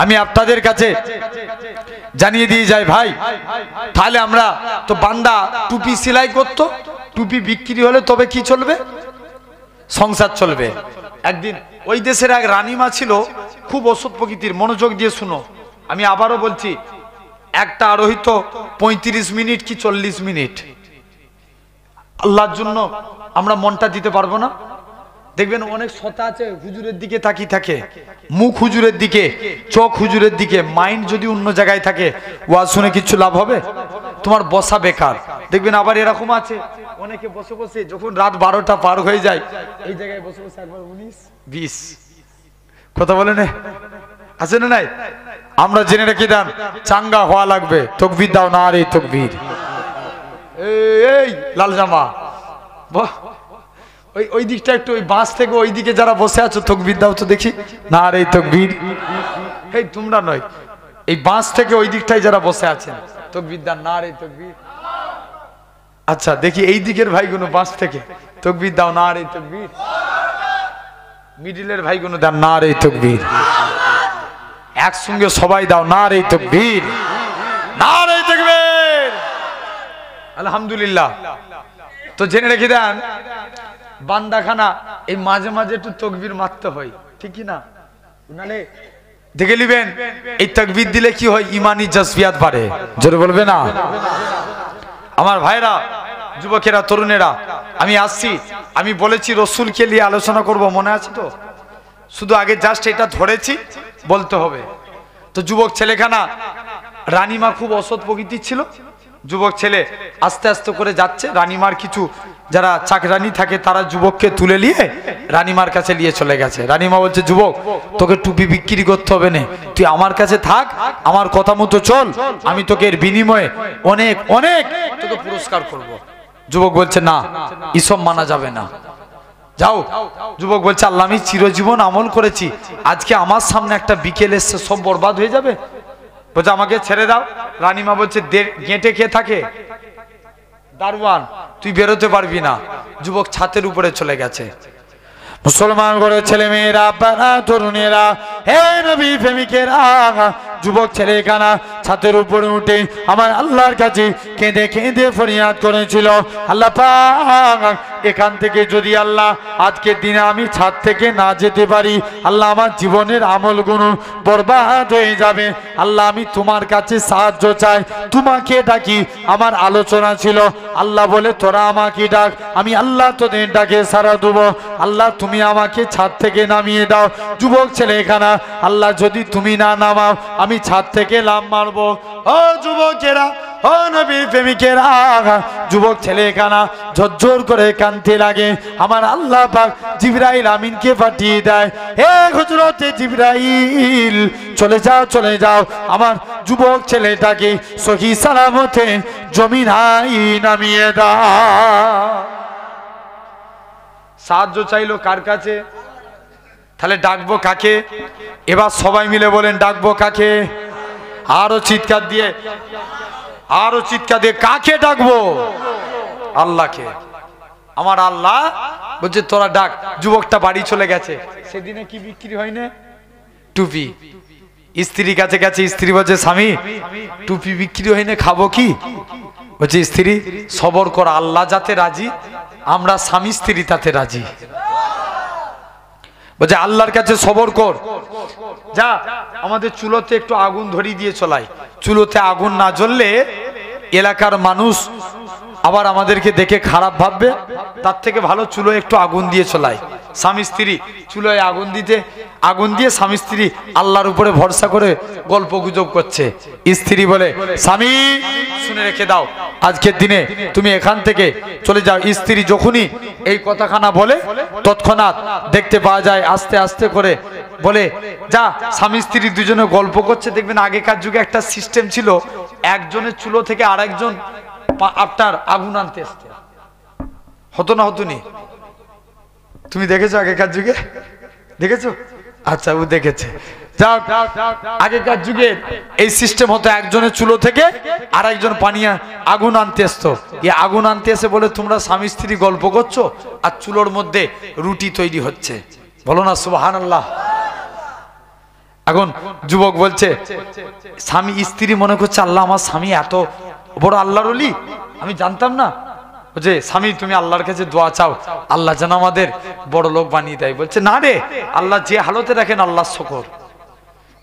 আমি আপনাদের কাছে জানিয়ে দিয়ে যাই ভাই, তাহলে আমরা তো বান্দা টুপি সেলাই করতো, টুপি বিক্রি হলে তবে কি চলবে? সংসার চলবে। একদিন ওই দেশের এক রানীমা ছিল, খুব অসৎ প্রকৃতির। মনোযোগ দিয়ে শুনো, আমি আবারও বলছি, একটা আরোহিত 35 মিনিট কি 40 মিনিট আল্লাহর জন্য আমরা মনটা দিতে পারবো না? দেখবেন অনেক শতা আছে হুজুরের দিকে তাকিয়ে থাকে, মুখ হুজুরের দিকে, চোখ হুজুরের দিকে, মাইন্ড যদি অন্য জায়গায় থাকে, ওয়াজ শুনে কিছু লাভ হবে? তোমার বসা বেকার। দেখবেন আবার এরকম আছে, অনেকে বসে বসে যখন রাত 12টা পার হয়ে যায়, এই জায়গায় বসে বসে একবার 19 20 কথা বলে না, আছে না নাই? আমরা জেনে রেখে দেন, চাঙ্গা হওয়া লাগবে। তাকবীর দাও, নারে তাকবীর। এই লাল জামা, ওই দিকটা একটু, ওই বাঁশ থেকে ওই দিকে যারা বসে আছো তাকবীর দাও তো দেখি, নারে তাকবীর। এই তোমরা নয়, এই বাঁশ থেকে ওই দিকটাই যারা বসে আছেন তাকবীর দাও, নারে তাকবীর। আচ্ছা দেখি এই দিকের ভাইগুলো বাঁশ থেকে তাকবীর দাও, নারে তাকবীর। মিডিলের ভাইগুলো দাও, নারে তাকবীর। একসঙ্গে সবাই দাও, নারে তাকবীর, নারে তাকবীর। আলহামদুলিল্লাহ। তো জেনে রেখে দেন, বান্দাখানা এই মাঝে মাঝে একটু তাকবীর মারতে হয়, ঠিক কি না? নালে দেখে নিবেন, এই তাকবীর দিলে কি হয়? ইমানি জাজবিয়াত বাড়ে। জোরে বলবে না? আমার ভাইরা, যুবকেরা, তরুণেরা, আমি আসছি, আমি বলেছি রসুলকে নিয়ে আলোচনা করব, মনে আছে তো? শুধু আগে জাস্ট এটা ধরেছি, বলতে হবে। তো যুবক ছেলেখানা, রানীমা খুব অসৎ প্রকৃতির ছিল। যুবক ছেলে আস্তে আস্তে করে যাচ্ছে, রানীমার কিছু যারা চাকরানি থাকে তারা যুবককে তুলে নিয়ে রানীমার কাছে নিয়ে চলে গেছে। রানীমা বলছে, যুবক তোকে টুপি বিক্রি করতে হবে না, তুই আমার কাছে থাক, আমার কথা মতো চল, আমি তোকে এর বিনিময়ে অনেক অনেক তোকে পুরস্কার করব। যুবক বলছে, না, এসব মানা যাবে না, যাও। যুবক বলছে, আল্লাহ আমি চিরজীবন আমল করেছি, আজকে আমার সামনে একটা বিকেল এসছে, সব বরবাদ হয়ে যাবে। বলছে, আমাকে ছেড়ে দাও। রানীমা বলছে, গেটে কে থাকে? দারওয়ান, তুই বেরোতে পারবি না। যুবক ছাতের উপরে চলে গেছে। মুসলমান করে ছেলে মেয়েরা, বাবা তরুণেরা, হে নবী প্রেমিকেরা, যুবক ছেলে কানা ছাতের উপরে উঠে আমার আল্লাহর কাছে কেঁদে কেঁদে ফরিয়াদ করেছিল, আল্লাহ পাক এখান থেকে যদি আল্লাহ আজকের দিনে আমি ছাদ থেকে না যেতে পারি, আল্লাহ আমার জীবনের আমলগুলো বরবাদ হয়ে যাবে। আল্লাহ আমি তোমার কাছে সাহায্য চাই, তোমাকে ডাকি। আমার আলোচনা ছিল, আল্লাহ বলে তোরা আমাকে ডাক, আমি আল্লাহ তোদের ডাকে সাড়া দেবো। আল্লাহ তুমি আমাকে ছাদ থেকে নামিয়ে দাও। যুবক ছেলে এখানা, আল্লাহ যদি তুমি না নামাও আমি ছাদ থেকে লাফ মারবো। ও যুবকেরা, ও নবীর প্রেমিকেরা, যুবক ছেলে কানা ঝরঝর করে কাঁদতে লাগে। আমার আল্লাহ পাক জিবরাইল আমিনকে পাঠিয়ে দেয়, হে হযরতে জিবরাইল, চলে যাও চলে যাও, আমার যুবক ছেলেটাকে সহি সালামতে জমিনায় নামিয়ে দাও। সাহায্য চাইলো কার কাছে? তাহলে ডাকবো কাকে? এবার সবাই মিলে বলেন ডাকবো কাকে? আরো চিৎকার দিয়ে, আরো চিৎকার দিয়ে কাকে ডাকবো? আল্লাহকে। আমার আল্লাহ বলছে তোরা ডাক। যুবকটা বাড়ি চলে গেছে। সেদিনে কি বিক্রি হয় না? টুপি। স্ত্রীর কাছে গেছে, স্ত্রী বলছে স্বামী টুপি বিক্রি হয় না, খাবো কি? বলছে স্ত্রী সবর কর, আল্লাহ যাতে রাজি, আমরা স্বামী স্ত্রী তাতে রাজি। বলছে আল্লাহর কাছে সবর কর, যা আমাদের চুলোতে একটু আগুন ধরিয়ে দিয়ে চলাই। চুলোতে আগুন না জ্বললে এলাকার মানুষ আবার আমাদেরকে দেখে খারাপ ভাববে, তার থেকে ভালো চুলোয় একটু আগুন দিয়ে চলাই। স্বামী স্ত্রী চুলোয় আগুন দিয়ে স্বামী স্ত্রী আল্লাহর উপরে ভরসা করে গল্প গুজব করছে। স্ত্রী বলে স্বামী শুনে রেখে দাও, আজকের দিনে তুমি এখান থেকে চলে যাও। স্ত্রী যখনই এই কথাখানা বলে তৎক্ষণাৎ দেখতে পাওয়া যায় আস্তে আস্তে করে বলে যা। স্বামী স্ত্রী দুজনে গল্প করছে। দেখবেন আগেকার যুগে একটা সিস্টেম ছিল, একজনের চুলো থেকে আরেকজন আপনার আগুন আনতে আসতে হতো না? হতো নি? তুমি দেখেছো আগেকার যুগে? দেখেছো? আচ্ছা, ও দেখেছে। যাও, আগেকার যুগে এই সিস্টেম হতো, একজনের চুলো থেকে আর একজন পানিয়া আগুন আনতে আসতো। এই আগুন আনতে এসে বলে তোমরা স্বামী স্ত্রী গল্প করছো আর চুলোর মধ্যে রুটি তৈরি হচ্ছে। বলো না সুবহানাল্লাহ। এখন যুবক বলছে, স্বামী স্ত্রী মনে করছে আল্লাহ আমার স্বামী এত বড় আল্লাহর ওলি, আমি জানতাম না। যে স্বামী তুমি আল্লাহর কাছে দোয়া চাও, আল্লাহ যেন আমাদের বড় লোক বানিয়ে দেয়। বলছে না রে, আল্লাহ যে হালতে রাখেন আল্লাহ শুকর।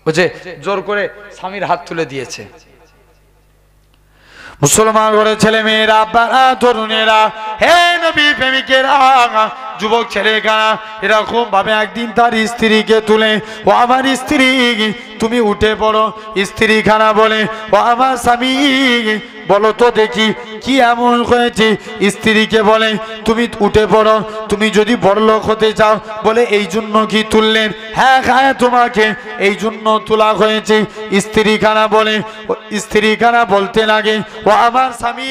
বলছে জোর করে স্বামীর হাত তুলে দিয়েছে। মুসলমান ঘরে ছেলে মেয়েরা, বাবা তরুণেরা, হে নবী প্রেমিকেরা, যুবক ছেলেরা এরকম ভাবে একদিন তার স্ত্রীকে তুলে, ও আমার স্ত্রী তুমি উঠে পড়ো। স্ত্রী খানা বলে ও আমার স্বামী বলো তো দেখি কি এমন হয়েছে। স্ত্রীকে বলে তুমি উঠে পড়ো, তুমি যদি বড়লোক হতে চাও। বলে এই জন্য কি তুললেন? হ্যাঁ হ্যাঁ তোমাকে এই জন্য তোলা হয়েছে। স্ত্রী খানা বলে, স্ত্রী খানা বলতে লাগে ও আমার স্বামী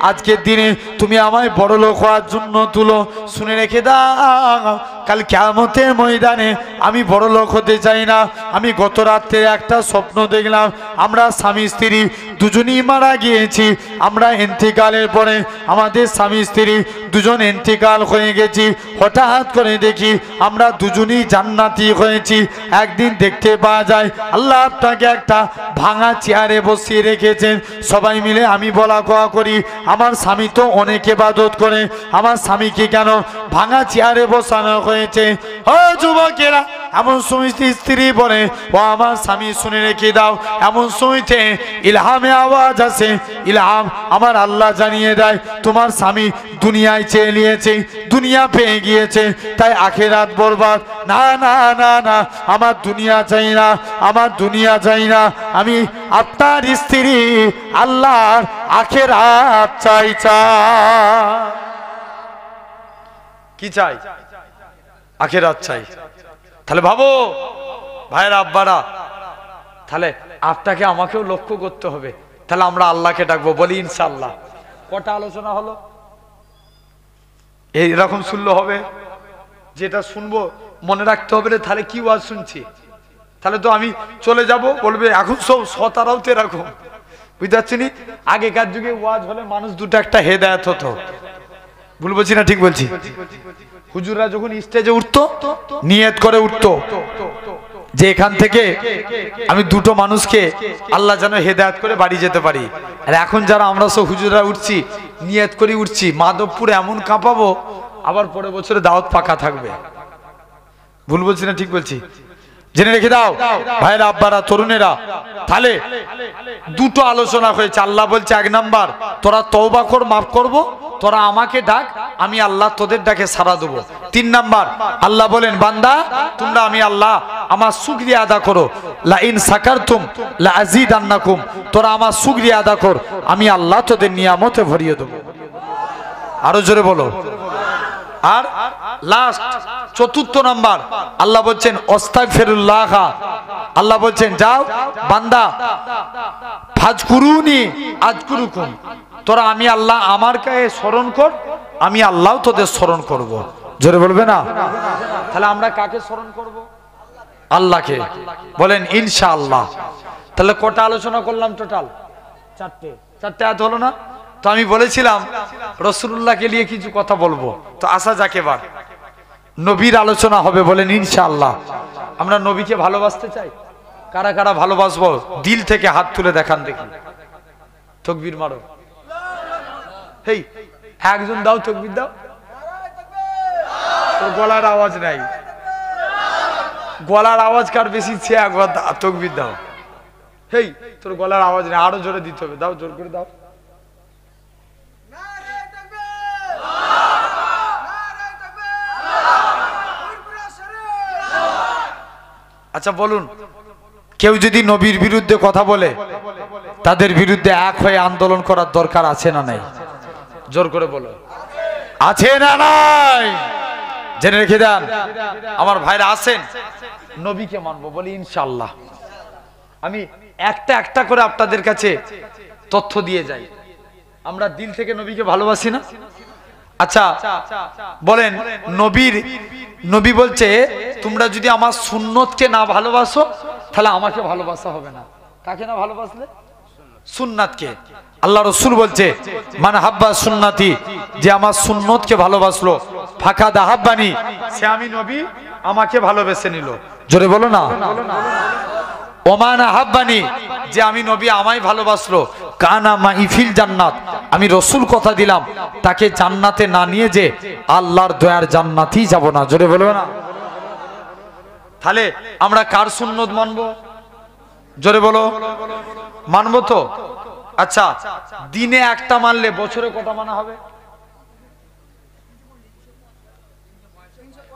আজকের দিনে তুমি আমায় বড়লোক হওয়ার জন্য তুলো। শুনে রেখে দাও, কাল কিয়ামতের ময়দানে আমি বড়লোক হতে চাই না। আমি গত রাত্রে একটা স্বপ্ন দেখলাম, আমরা স্বামী স্ত্রী দুজনই মারা গিয়েছি। আমরা ইন্তেকালের পরে আমাদের স্বামী স্ত্রী দুজন ইন্তেকাল হয়ে গেছি। হঠাৎ করে দেখি আমরা দুজনই জান্নাতি হয়েছি। একদিন দেখতে পাওয়া যায় আল্লাহ আপনাকে একটা ভাঙা চেয়ারে বসিয়ে রেখেছেন। সবাই মিলে আমি বলা কোয়া করি, আমার স্বামী তো অনেক ইবাদত করে, আমার স্বামীকে কেন ভাঙা চেয়ারে বসানো হয়েছে? ও যুবকেরা, এমন সময় স্ত্রী বলে ও আমার স্বামী শুনে রেখে দাও, এমন সময়তে ইলহামে আওয়াজ আসে। ইলহাম আমার আল্লাহ জানিয়ে দেয় তোমার স্বামী দুনিয়ায় চেয়ে নিয়েছে, দুনিয়া পেয়ে গিয়েছে, তাই আখিরাত বরবাদ। না না না না, আমার দুনিয়া চাই না, আমার দুনিয়া চাই না, আমি আপনার স্ত্রী আল্লাহর আখিরাত চাই। কি চাই? আখিরাত চাই। তাহলে ভাবো ভাইরা আব্বারা, তাহলে আপনাকে আমাকেও লক্ষ্য করতে হবে। তাহলে আমরা আল্লাহকে ডাকবো, বলি ইনশাআল্লাহ। কটা আলোচনা হলো? এইরকম শুনলে হবে? যেটা শুনবো মনে রাখতে হবে রে, তাহলে কি ওয়াজ শুনছি? তাহলে তো আমি চলে যাব, বলবে এখন সব সতারাও তো এরকম, বুঝতে পারছি নি? আগেকার যুগে ওয়াজ হলে মানুষ দুটো একটা হেদায়েত হতো। ভুল বলছি না ঠিক বলছি? হুজুররা যখন স্টেজে উঠতো নিয়ত করে উঠতো যে এখান থেকে আমি দুটো মানুষকে আল্লাহ যেন হেদায়েত করে বাড়ি যেতে পারি। আর এখন যারা আমরা সব হুজুররা উঠছি নিয়ত করে উঠছি, মাধবপুরে এমন কাঁপাবো, আবার পরের বছরে দাওয়াত পাকা থাকবে। ভুল বলছি না ঠিক বলছি? জেনে রেখে দাও ভাইরা আব্বারা তরুণেরা, তাহলে দুটো আলোচনা হয়েছে। আল্লাহ বলছে এক নাম্বার তোরা তওবা কর, মাফ করব। তোরা আমাকে ডাক, আমি আল্লাহ তোদের ডাকে সাড়া দেবো। 3 নাম্বার, আল্লাহ বলেন বান্দা তোমরা আমি আল্লাহ আমার শুকরিয়া আদা করো, লা ইন সাকারতুম লা আযীদান্নাকুম, তোরা আমার শুকরিয়া আদা কর, আমি আল্লাহ তোদের নিয়ামতে ভরিয়ে দেবো। আরো জোরে বলো। আর লাস্ট 4th নাম্বার, আল্লাহ বলছেন আস্তাগফিরুল্লাহ, আল্লাহ বলছেন যাও বান্দা ফাজকুরুনি আযকুরুকুম, তোরা আমি আল্লাহ আমার কাছে স্মরণ কর, আমি আল্লাহ তোদের স্মরণ করব। জোরে বলবে না? তাহলে আমরা কাকে স্মরণ করব? আল্লাহকে। বলেন ইনশাআল্লাহ। তাহলে কটা আলোচনা করলাম টোটাল? 4টে আয়াত হলো না? তো আমি বলেছিলাম রাসূলুল্লাহকে নিয়ে কিছু কথা বলবো, তো আসা যাক এবার নবীর আলোচনা হবে। বলেন ইনশাআল্লাহ। আমরা নবীকে ভালোবাসতে চাই। কারা কারা ভালোবাসবো দিল থেকে হাত তুলে দেখান দেখি। তাকবীর মারো। হেই একজন দাও, তাকবীর দাও। তোর গলার আওয়াজ নাই, গলার আওয়াজ কার বেশি ছে একবার তাকবীর দাও। হেই তোর গলার আওয়াজ নেই, আরো জোরে দিতে হবে, দাও জোর করে দাও। আচ্ছা বলুন, কেউ যদি নবীর বিরুদ্ধে কথা বলে তাদের বিরুদ্ধে এক হয়ে আন্দোলন করার দরকার আছে না নাই? জোর করে বলো, আছে না নাই? জেনে রেখে দেন আমার ভাইরা, আসেন নবীকে মানবো। বলি ইনশাআল্লাহ। আমি একটা করে আপনাদের কাছে তথ্য দিয়ে যাই। আমরা দিল থেকে নবীকে ভালোবাসি না? আচ্ছা বলেন, নবী বলছে তোমরা যদি আমার সুন্নতকে না ভালোবাসো তাহলে আমাকে ভালোবাসা হবে না। কাকে না ভালোবাসলে? সুন্নাতকে। আল্লাহ রাসূল বলছে মান হাব্বা সুন্নতি, যে আমার সুন্নতকে ভালোবাসলো, ফাকাদ আহাব্বানি, সে আমি নবী আমাকে ভালোবেসে নিল। জোরে বলো না। ওমান আহাব্বানি, যে আমি নবী আমায় ভালোবাসলো, কানা মাই ফিল জান্নাত, আমি রাসূল কথা দিলাম তাকে জান্নাতে না নিয়ে যে আল্লাহর দয়ার জান্নাতেই যাব না। জোরে বলবে না? তাহলে আমরা কার সুন্নত মানবো? জোরে বলো। মানবো তো? আচ্ছা দিনে একটা মানলে বছরে কটা মানা হবে?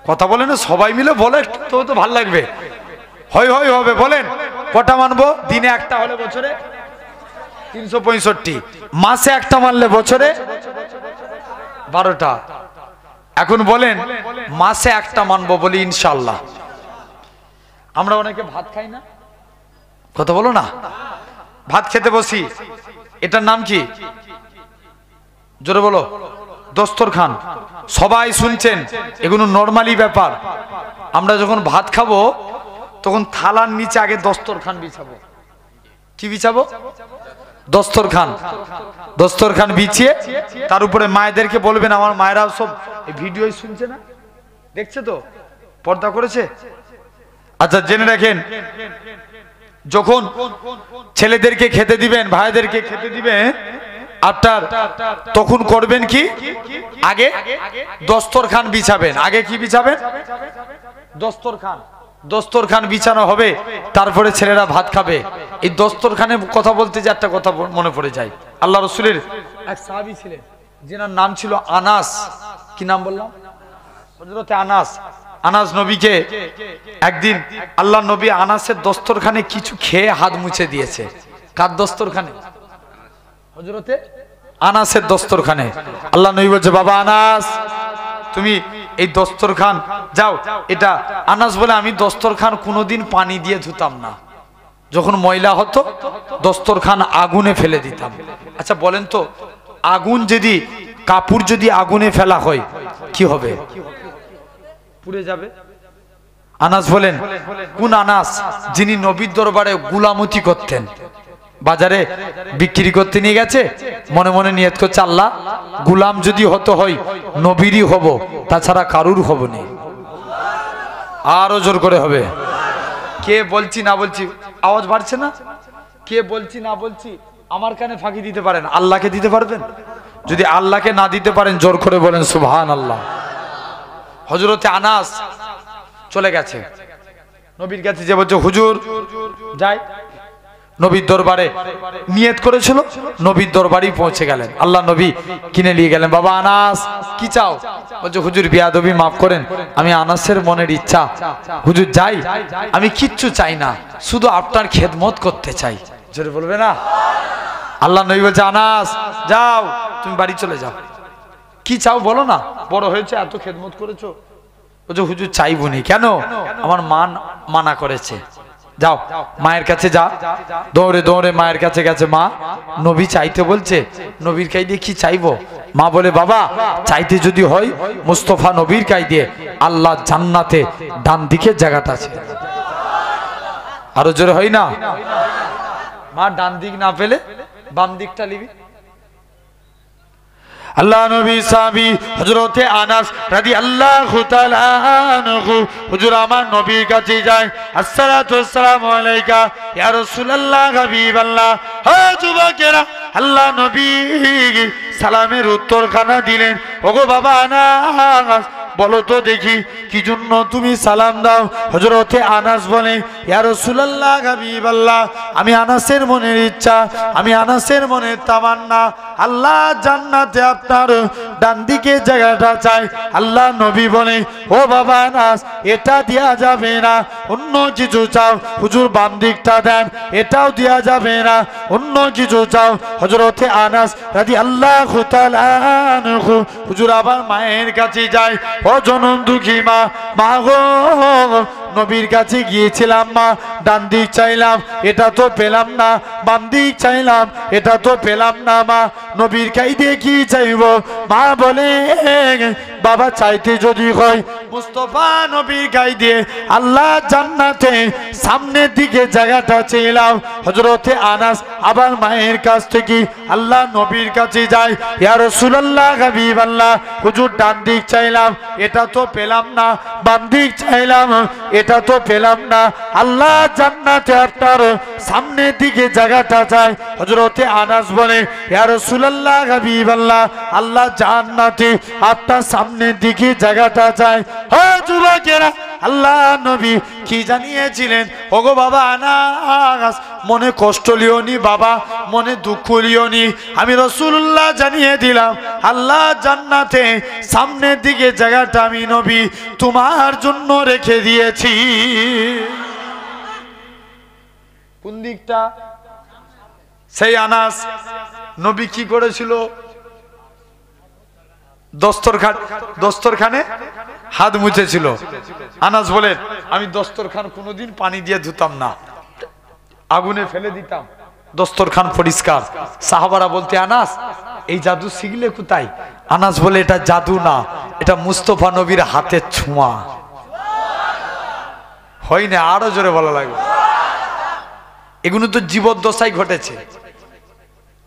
কথা বলে না সবাই মিলে, বলে তো ভালো লাগবে। হয় হবে, বলেন কটা মানবো? দিনে একটা হলে বছরে 365, মাসে একটা মানলে বছরে 12টা। এখন বলেন মাসে একটা মানবো, বলি ইনশাআল্লাহ। আমরা অনেকে ভাত খাই না, কথা বলো না। ভাত খেতে বসি, এটার নাম কি? জোরে বলো। দস্তরখান। সবাই শুনছেন, এগুলো নরমালি ব্যাপার। আমরা যখন ভাত খাবো তখন থালার নিচে আগে দস্তরখান বিছাবো। কি বিছাবো? দস্তরখান। দস্তরখান বিছিয়ে তার উপরে মায়েদেরকে বলবেন, আমার মায়েরা সব ভিডিও শুনছে না, দেখছে তো, পর্দা করেছে। আচ্ছা জেনে রাখেন, যখন ছেলেদেরকে খেতে দিবেন, ভাইদেরকে খেতে দিবেন আপনার, তখন করবেন কি? আগে দস্তরখান বিছাবেন। আগে কি বিছাবেন? দস্তরখান। দস্তরখান বিছানো হবে, তারপরে ছেলেরা ভাত খাবে। এই দস্তরখানে কথা বলতে যে একটা কথা মনে পড়ে যায়। আল্লাহ রাসূলের এক সাহাবী ছিলেন, যেনার নাম ছিল আনাস। কি নাম বললাম? হযরত আনাস। আনাস নবীকে একদিন আল্লাহ নবী আনাসের দস্তরখানে কিছু খেয়ে হাত মুছে দিয়েছে। কার দস্তরখানে? হযরতে আনাসের দস্তরখানে। আল্লাহ নবী বলছে, বাবা আনাস তুমি এই দস্তরখান যাও। এটা আনাস বলে, আমি দস্তরখান কোনোদিন পানি দিয়ে ধুতাম না, যখন ময়লা হতো দস্তরখান আগুনে ফেলে দিতাম। আচ্ছা বলেন তো, আগুন যদি, কাপড় যদি আগুনে ফেলা হয় কি হবে? পুড়ে যাবে। আনাস বলেন, কোন আনাস? যিনি নবীর দরবারে গুলামতি করতেন, বাজারে বিক্রি করতে নিয়ে গেছে, মনে মনে নিয়ত করছে, আল্লাহ গুলাম যদি হতে হয় নবীরই হব, তাছাড়া কারুর হব না। আরো জোর করে হবে। কে বলছি না বলছি আওয়াজ বাড়ছে না? কে বলছি না বলছি আমার কানে ফাঁকি দিতে পারেন, আল্লাহকে দিতে পারবেন? যদি আল্লাহকে না দিতে পারেন জোর করে বলেন সুবহানাল্লাহ। হযরতে আনাস চলে গেছে নবীর কাছে, যে বলছে হুজুর যাই। নবীর দরবারে নিয়ত করেছিল, নবীর দরবারেই পৌঁছে গেলেন। আল্লাহ নবী কিনে নিয়ে গেলেন। বাবা আনাস কি চাও? বলছে হুজুর বিয়াদবি মাফ করেন, আমি আনাসের মনের ইচ্ছা হুজুর যাই, আমি কিচ্ছু চাই না, শুধু আপনার খেদমত করতে চাই। জোরে বলবে না? আল্লাহ নবী বলছে আনাস যাও, তুমি বাড়ি চলে যাও। কি চাও বলো না, বড় হয়েছে এত খেদমত করেছো। বলছে হুজুর চাইবো নি। কেন? আমার মা মানা করেছে। যাও মায়ের কাছে যা। দৌড়ে দৌড়ে মায়ের কাছে গেছে। মা নবী চাইতে বলছে, নবীর কাই দিয়ে কি চাইবো? মা বলে বাবা চাইতে যদি হয় মুস্তফা নবীর কাই দিয়ে আল্লাহ জান্নাতে ডান দিকে জায়গাটা আছে। আরো জোরে হয় না? মা ডান দিক না পেলে বাম দিকটা নিবি। আল্লাহ নবী সাহাবী হযরতে আনাস রাদিয়াল্লাহু তাআলা আনহু হুজুর আমার নবীর কাছে যায়। আসসালাতু ওয়াসসালামু আলাইকা ইয়া রাসূলুল্লাহ হাবিবাল্লাহ। হে যুবকেরা, আল্লাহ নবী সালামের উত্তরখানা দিলেন। ওগো বাবা আনাস বলো তো দেখি কি জন্য তুমি সালাম দাও? হযরতে আনাস বলে ইয়া রাসূলুল্লাহ হাবিবাল্লাহ, আমি আনাসের মনের ইচ্ছা, আমি আনাসের মনের তামান্না, আল্লাহ জান্নাতে আপনার ডান দিকে জায়গাটা চাই। আল্লাহ নবী বলে ও বাবা আনাস এটা দেয়া যাবে না, অন্য কিছু চাও। হুজুর বাম দিকটা দেন, এটাও দেয়া যাবে না, অন্য কিছু চাও। হযরতে আনাস রাদিয়াল্লাহু তাআলা আনহু হুজুর আবার মায়ের কাছে যায়। ও জনম দুঃখী মা, মা গো নবীর কাছে গিয়েছিলাম মা, ডান দিক চাইলাম এটা তো পেলাম না, বাম দিক চাইলাম এটা তো পেলাম না মা, নবীর কাই দিয়ে কি চাইব? মা বলে বাবা চাইতে যদি হয় মুস্তফা নবীর কাই দিয়ে আল্লাহ জান্নাতে সামনের দিকে জায়গাটা চাইলাম। হযরতে আনাস আবার মায়ের কাছ থেকে আল্লাহ নবীর কাছে যায়। ইয়া রাসূলুল্লাহ হাবিবাল্লাহ, হুজুর ডান দিক চাইলাম এটা তো পেলাম না, বাম দিক চাইলাম এটা তো পেলাম না, আল্লাহ জান্নাতে আপনার সামনের দিকে জায়গাটা চায়। হযরতে আনাস বলে ইয়া রাসূলুল্লাহ হাবিবাল্লাহ, আল্লাহ জান্নাতে আপনার সামনের দিকে জায়গাটা চায়। ও যুবকেরা, আল্লাহ নবী কি জানিয়েছিলেন? ওগো বাবা আনাস মনে কষ্ট লিওনি বাবা, মনে দুঃখ লিওনি, আমি রাসূলুল্লাহ জানিয়ে দিলাম আল্লাহ জান্নাতে সামনের দিকে জায়গাটা আমি নবী তোমার জন্য রেখে দিয়েছি। কোন দিকটা? সেই আনাস নবী কি করেছিল? দস্তরখানে হাত মুছেছিল। আনাস বলেন আমি দস্তরখান কোনোদিন পানি দিয়ে ধুতাম না, আগুনে ফেলে দিতাম, দস্তরখান পরিষ্কার। সাহাবারা বলতে আনাস এই জাদু শিখলে কোথায়? আনাস বলে এটা জাদু না, এটা মুস্তফা নবীর হাতের ছোঁয়া। হয় না? আরো জোরে বলা লাগবে। এগুলো তো জীবদ্দশায় ঘটেছে।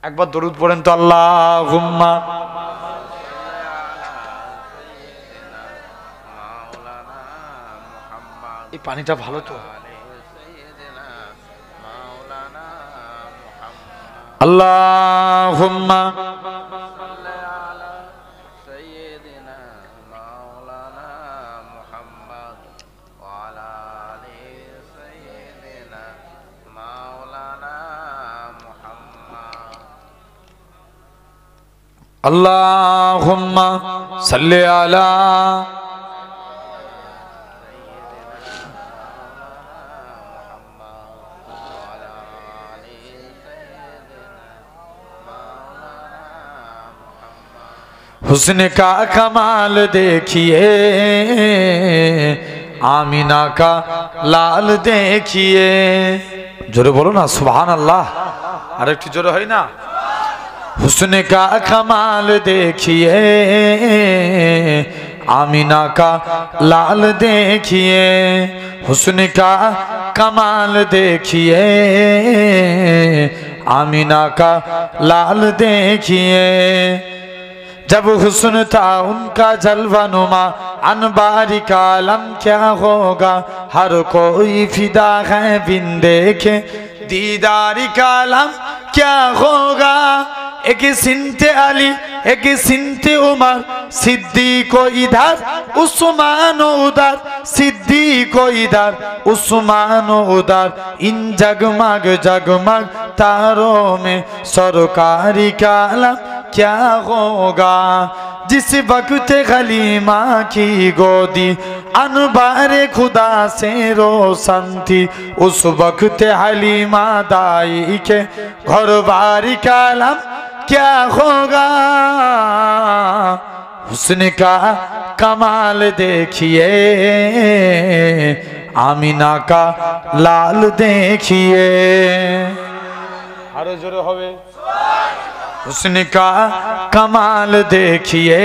একবার দরুদ পড়েন তো, আল্লাহুম্মা এই পানিটা ভালো তো। আল্লাহুম্মা আল্লাহুম্মা সাল্লি আলা हुस्न का कमाल देखिए, आमीना का लाल देखिए। जोरे बोलो ना सुभान अल्लाह। अरे एक जोरे है ना। हुस्न का कमाल देखिए, आमीना का लाल देखिए, हुस्न का कमाल देखिए, आमीना का लाल देखिए। जब हुस्न था उनका जलवानुमा, अनबारी का आलम क्या होगा, हर कोई फिदा है बिन देखे, दीदारी का आलम क्या होगा। एक सिंते अली एक सिंते उमर सिद्दीक को इधर उस्मान उधर सिद्दीक को इधर उस्मान उधर इन जगमग जगमग तारों में सरकारी का आलम क्या होगा जिस वक्त खलीमा की गोदी अनबारे खुदा से रोशन थी उस वक्त हलीमा दाई के घर बारी का आलम क्या होगा हुस्न का कमाल देखिए आमीना का लाल देखिए आरो जोरे होवे हुस्न का कमाल देखिए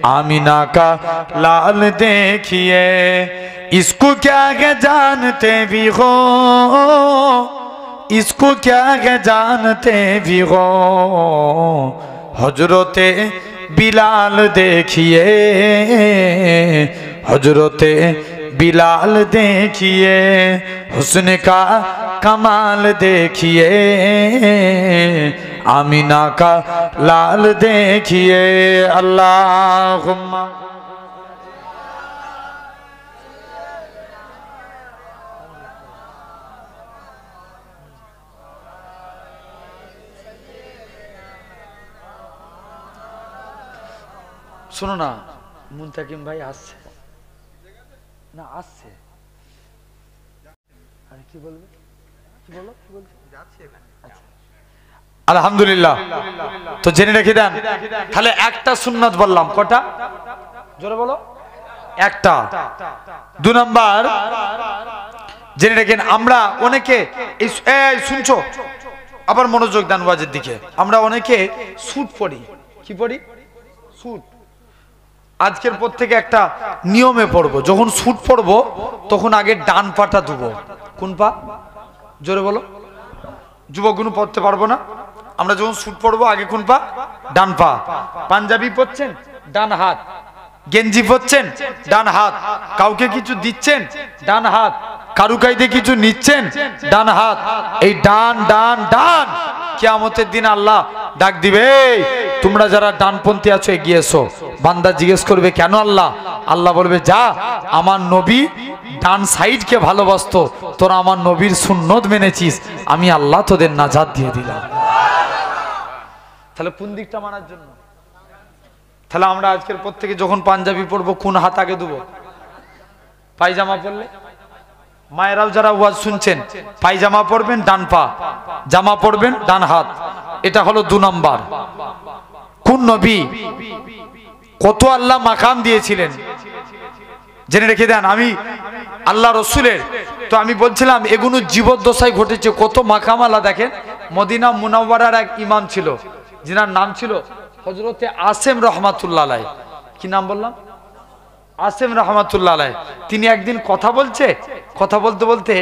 आमीना का लाल देखिए इसको क्या क्या जानते भी हो इसको क्या क्या जानते भी हो हजरते बिलाल देखिए हजरते बिलाल देखिए हुस्न का कमाल देखिए आमीना का लाल देखिए अल्लाहुम्मा सुनो ना मुंताकिम भाई आसছে না আসছে আরে কি বলবে কি বলো কি বলছো যাচ্ছে এখানে আলহামদুলিল্লাহ তো জেনে রেখে দেন তাহলে একটা সুন্নাত বললাম কটা জোরে বলো একটা দুই নাম্বার জেনে রাখেন আমরা অনেকে এই শুনছো আবার মনোযোগ দেন ওয়াজের দিকে আমরা অনেকে স্যুট পরি কি পরি স্যুট আজকের পর থেকে একটা নিয়মে পড়বো যখন স্যুট পরবো তখন আগে ডান পাটা ধুবো কোন পা জোরে বলো যুবকগুলো পড়তে পারবো না আমরা যখন স্যুট পরবো আগে কোন পা ডান পা পাঞ্জাবি পরছেন ডান হাত গেঞ্জি পরছেন ডান হাত কাউকে কিছু দিচ্ছেন ডান হাত কারু কাইদে কিছু নিচ্ছেন ডান হাত এই ডান ডান ডান কিয়ামতের দিন আল্লাহ ডাক দিবে তোমরা যারা ডানপন্থী আছো এগিয়ে এসো বান্দা জিজ্ঞেস করবে কেন আল্লাহ আল্লাহ বলবে যা আমার নবী ডান সাইডকে ভালোবাসতো তোরা আমার নবীর সুন্নত মেনেছিস আমি আল্লাহ তোদের নাজাত দিয়ে দিলাম তাহলে কোন দিকটা মানার জন্য তাহলে আমরা আজকের পর থেকে যখন পাঞ্জাবি পরবো কোন হাত আগে দেবো পায়জামা পরলে মায়েরাও যারা ওয়াজ শুনছেন পায়জামা পরবেন ডান পা জামা পরবেন ডান হাত এটা হলো 2 নাম্বার কোন নবী কত আল্লাহ মাকাম দিয়েছিলেন জেনে রেখে দেন আমি আল্লাহ রসুলের তো আমি বলছিলাম এগুলো জীবদ্দশায় ঘটেছে কত মাকাম আল্লাহ দেখেন মদিনা মুনাওয়ারার এক ইমাম ছিল যিনার নাম ছিল হযরতে আসেম রহমাতুল্লাহ আলাইহি কি নাম বললাম আসেম রহমাতুল্লাহ আলাইহি তিনি একদিন কথা বলতে বলতে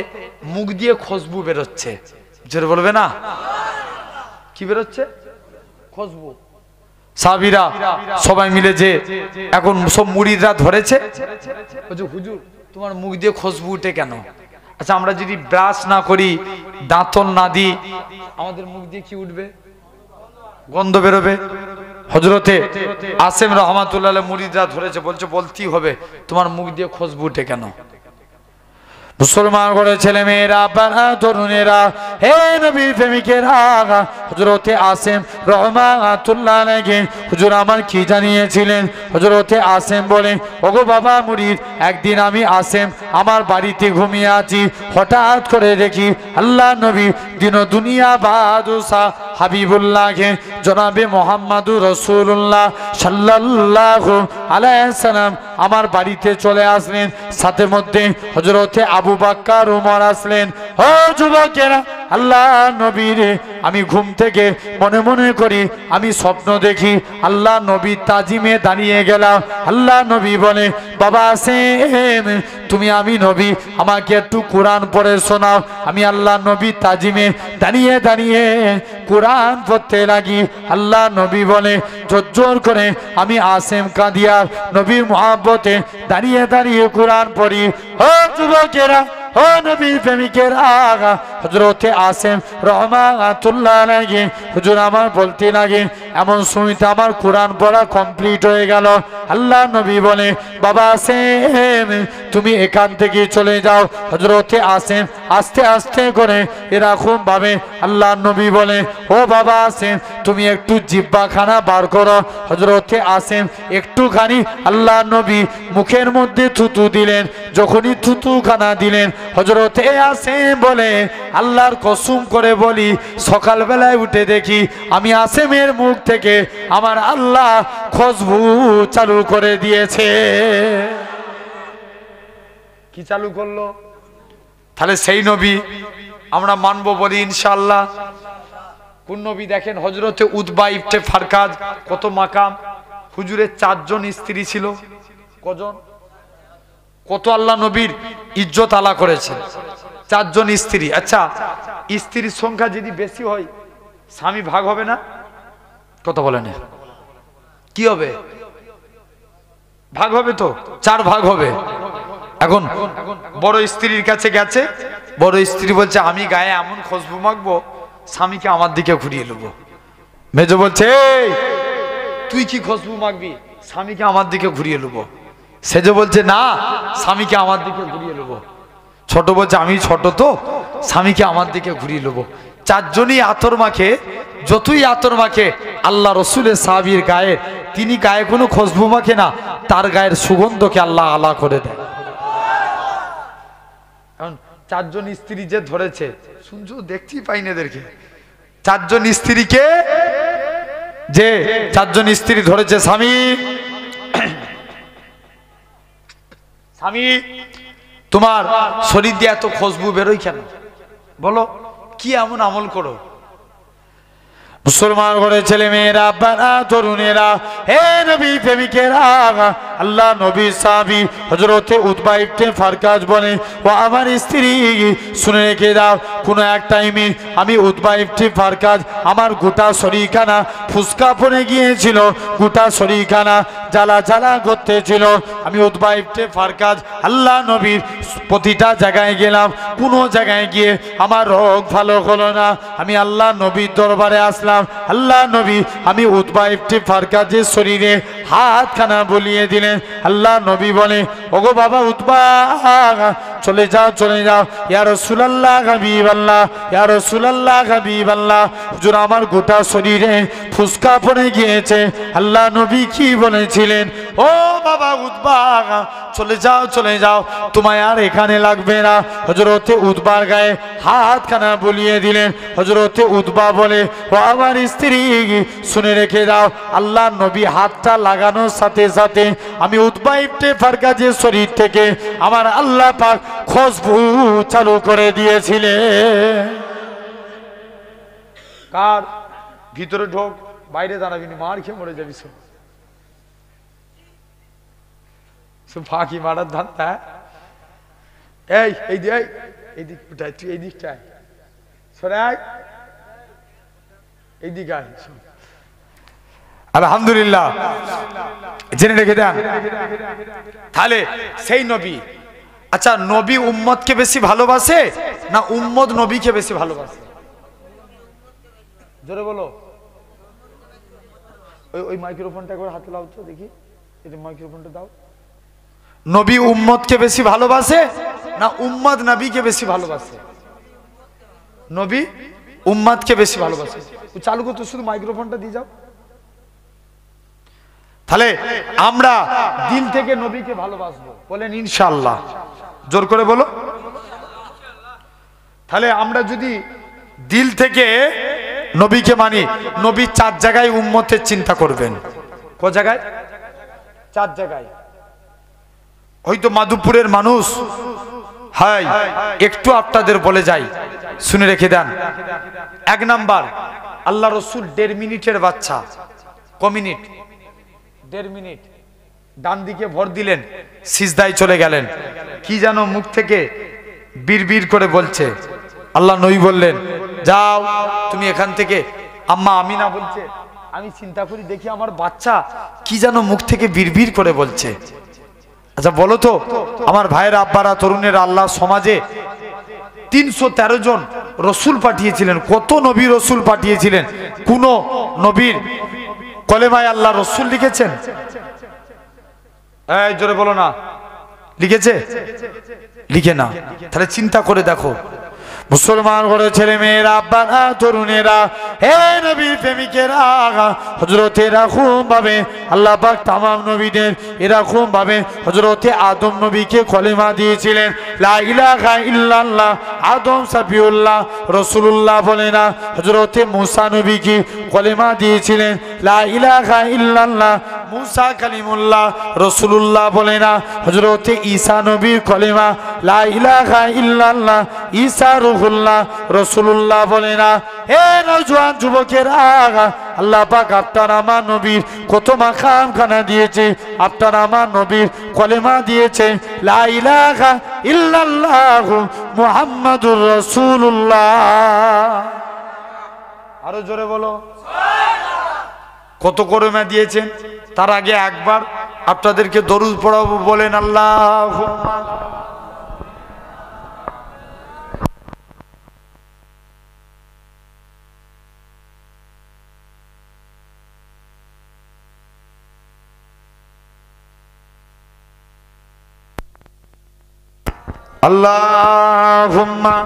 মুখ দিয়ে খুশবু বের হচ্ছে জোরে বলবে না কি বের হচ্ছে খুশবু সাহাবীরা সবাই মিলে যে এখন সব মুরিদরা ধরেছে বলছে হুজুর তোমার মুখ দিয়ে খুশবু উঠে কেন আচ্ছা আমরা যদি ব্রাশ না করি দাঁতন না দিই আমাদের মুখ দিয়ে কি উঠবে গন্ধ বেরোবে হযরতে আসেম রহমাতুল্লাহ আলাইহি মুরিদরা ধরেছে বলছে বলতেই হবে তোমার মুখ দিয়ে খুশবু উঠে কেন মুসলমান করে ছেলে মেয়েরা বাবা তরুণেরা হে নবীর প্রেমিকেরা হযরতে আসেম রহমাতুল্লাহ আলাইহি হুজুর আমার কি জানিয়েছিলেন হযরতে আসেম বলেন ওগো বাবা মুরিদ একদিন আমি আসেম আমার বাড়িতে ঘুমিয়ে আছি হঠাৎ করে দেখি আল্লাহ নবী দিন দুনিয়া বাদশা হাবিবুল্লাহকে জনাবে মুহাম্মাদুর রাসূলুল্লাহ সাল্লাল্লাহু আলাইহি সাল্লাম আমার বাড়িতে চলে আসলেন সাথে মধ্যে হযরতে আবু বকর ওমর আসলেন ও যুবকেরা আল্লাহ নবীর আমি ঘুম থেকে মনে মনে করি আমি স্বপ্ন দেখি আল্লাহ নবী তাজিমে দাঁড়িয়ে গেলাম আল্লাহ নবী বলে বাবা আসেম তুমি আমি নবী আমাকে একটু কোরআন পড়ে শোনাও আমি আল্লাহ নবী তাজিমে দাঁড়িয়ে দাঁড়িয়ে কোরআন পড়তে লাগি আল্লাহ নবী বলে জোর করে আমি আসেম কাদিয়ার নবীর মুহাব্বতে দাঁড়িয়ে দাঁড়িয়ে কোরআন পড়ি ও যুবকেরা ও নবীর প্রেমিকেরা হযরতে আসিম রাহমাতুল্লাহ আলাইহি হুজুর আমার বলতে লাগে এমন সময়তে আমার কোরআন পড়া কমপ্লিট হয়ে গেল। আল্লাহ নবী বলে বাবা আসিম তুমি এখান থেকে চলে যাও। হযরতে আসিম আস্তে আস্তে করে এরকম ভাবে আল্লাহ নবী বলে ও বাবা আসিম তুমি একটু জিহ্বাখানা বার করো। হযরতে আসিম একটুখানি আল্লাহ নবী মুখের মধ্যে থুতু দিলেন। যখনই থুতুখানা দিলেন হযরতে আসিম বলে আল্লাহর কসম করে বলি সকালবেলায় উঠে দেখি আমি আসিমের মুখ থেকে আমার আল্লাহ খুশবু চালু করে দিয়েছে। কি চালু করলো? তাহলে সেই নবী আমরা মানবো বলি ইনশাআল্লাহ। কোন নবী? দেখেন হযরতে উতবা ইবনে ফারকাজ, কত মাকাম। হুজুরের 4 জন স্ত্রী ছিল। কজন? কত আল্লাহ নবীর ইজ্জত আলা করেছে। 4 জন স্ত্রী। আচ্ছা স্ত্রীর সংখ্যা যদি বেশি হয় স্বামী ভাগ হবে না? কথা বলেন কি হবে? ভাগ হবে তো, 4 ভাগ হবে। এখন বড় স্ত্রীর কাছে গেছে, বড় স্ত্রী বলছে আমি গায়ে এমন খুশবু মাখবো স্বামীকে আমার দিকে ঘুরিয়ে নেবো। মেজো বলছে তুই কি খুশবু মাখবি? স্বামীকে আমার দিকে ঘুরিয়ে নেবো। সেজো বলছে না স্বামীকে আমার দিকে ঘুরিয়ে নেবো। ছোট বলছে আমি ছোট তো স্বামীকে আমার দিকে ঘুরিয়ে নেবো। 4 জনই আতর মাখে। যতই আতর মাখে আল্লাহ রসুলের সাহাবীর গায়ে, তিনি গায়ে কোনো খুশবু মাখে না, তার গায়ের সুগন্ধকে আল্লাহ আলা করে দেয়। এখন 4 জন স্ত্রী যে ধরেছে, শুনছো দেখতেই পাই না এদেরকে। 4 জন স্ত্রীকে যে 4 জন স্ত্রী ধরেছে, স্বামী স্বামী তোমার শরীর দিয়ে এত খুশবু বেরোয় কেন? বলো কি এমন আমল করো? মুসলমান ঘরে ছেলে মেয়েরা, আব্বারা, তরুণেরা, হে নবী প্রেমিকেরা, আল্লাহ নবী সাহাবী হযরতে উতবা ইবনে ফারকাজ বলে ও আমার স্ত্রী শুনে রেখে দাও, কোনো এক টাইমে আমি উতবা ইবনে ফারকাজ আমার গোটা শরীরখানা ফুসকা পড়ে গিয়েছিল, গোটা শরীরখানা জ্বালা জ্বালা করতেছিল। আমি উতবা ইবনে ফারকাজ আল্লাহ নবীর প্রতিটা জায়গায় গেলাম, কোনো জায়গায় গিয়ে আমার রোগ ভালো হলো না। আমি আল্লাহ নবীর দরবারে আসলাম। আল্লাহ নবী আমি উতবা ইবনে ফারকাজের শরীরে হাতখানা বলিয়ে দিলেন। আল্লাহ নবী বলে ওগো বাবা উতবা চলে যাও চলে যাও। ইয়া রাসূলুল্লাহ হাবিবাল্লাহ, ইয়া রাসূলুল্লাহ হাবিবাল্লাহ, হুজুর আমার গোটা শরীরে ফুসকা পড়ে গিয়েছে। আল্লাহ নবী কি বলেছিলেন? ও বাবা উতবা চলে যাও চলে যাও, তোমায় আর এখানে লাগবে না। হযরতে উতবার গায়ে হাতখানা বলিয়ে দিলেন। হযরতে উতবা বলে ও আমার স্ত্রী শুনে রেখে দাও, আল্লাহ নবী হাতটা লাগানোর সাথে সাথে আমি উতবা ইবনে ফারকাজের শরীর থেকে আমার আল্লাহ পাক খুশবু চালু করে দিয়েছিলেন। কার? ভিতরে ঢোক, বাইরে দাঁড়াবি না, মার খেয়ে মরে যাবি। সব ফাঁকি মারার ধান্দা। এই এই দিক উঠায়, তুই এই দিকটায় সরাই, এই দিকে আয়। আলহামদুলিল্লাহ, জেনে রেখে দেন। তাহলে সেই নবী, আচ্ছা নবী উম্মতকে বেশি ভালোবাসে না উম্মত নবীকে বেশি ভালোবাসে? জোরে বলো। ওই মাইক্রোফোনটা একবার হাতে লাও তো দেখি, এই মাইক্রোফোনটা দাও। নবী উম্মতকে বেশি ভালোবাসে না উম্মত নবীকে বেশি ভালোবাসে? নবী উম্মতকে বেশি ভালোবাসে। চালু করতে শুধু মাইক্রোফোনটা দিয়ে যাও। তাহলে আমরা দিল থেকে নবীকে ভালোবাসবো, বলেন ইনশাআল্লাহ। জোর করে বলো। তাহলে আমরা যদি দিল থেকে নবীকে মানি, নবী 4 জায়গায় উম্মতের চিন্তা করবেন। ক জায়গায়? 4 জায়গায়। হয়তো মাধবপুরের মানুষ, হাই একটু আপনাদের বলে যাই, শুনে রেখে দেন। 1 নাম্বার, আল্লাহ রসুল 1.5 মিনিটের বাচ্চা। ক মিনিট? 1.5 মিনিট। ডান দিকে ভর দিলেন, সিজদায় চলে গেলেন, কি যেন মুখ থেকে বিড়বিড় করে বলছে। আল্লাহ নবী বললেন যাও তুমি এখান থেকে। আম্মা আমিনা বলছে আমি চিন্তা করি দেখি আমার বাচ্চা কি যেন মুখ থেকে বিড়বিড় করে বলছে। আচ্ছা বলো তো আমার ভাইয়ের আব্বারা, তরুণের, আল্লাহ সমাজে 313 জন রসুল পাঠিয়েছিলেন, কত নবী রসুল পাঠিয়েছিলেন, কোন নবীর কলেমায় আল্লাহ রসুল লিখেছেন? এই জোরে বলো না, লিখেছে? লিখে না। তাহলে চিন্তা করে দেখো, মুসলমান ঘরে ছেলে মেয়েরা, আব্বারা, তরুণেরা, হে নবীর প্রেমিকেরা, হযরতে এরকম ভাবে আল্লাহ পাক তামাম নবীদের এরকম ভাবে হযরতে আদম নবীকে কলেমা দিয়েছিলেন, লা ইলাহা ইল্লাল্লাহ। আদম সাফিউল্লাহ রাসূলুল্লাহ বলে না, হযরতে মুসা নবীকে কলেমা দিয়েছিলেন, লা ইলাহা ইল্লাল্লাহ। মুসা কালিমুল্লাহ রাসূলুল্লাহ বলে না, হযরতে ঈসা নবীর কলেমা, লা ইলাহা ইল্লাল্লাহ। ঈসা রুহুল্লাহ রাসূলুল্লাহ বলে না। হে নওজোয়ান যুবকেরা, আল্লাহ পাক আপনার আমার নবীর কত মাকাম খানা দিয়েছে, আপনার আমার নবীর কলেমা দিয়েছে, লা ইলাহা ইল্লাল্লাহ মুহাম্মাদুর রাসূলুল্লাহ। আরো জোরে বলো, কত কলেমা দিয়েছেন। তার আগে একবার আপনাদেরকে দরুদ পড়াবো, বলেন আল্লাহুম্মা। আল্লাহুম্মা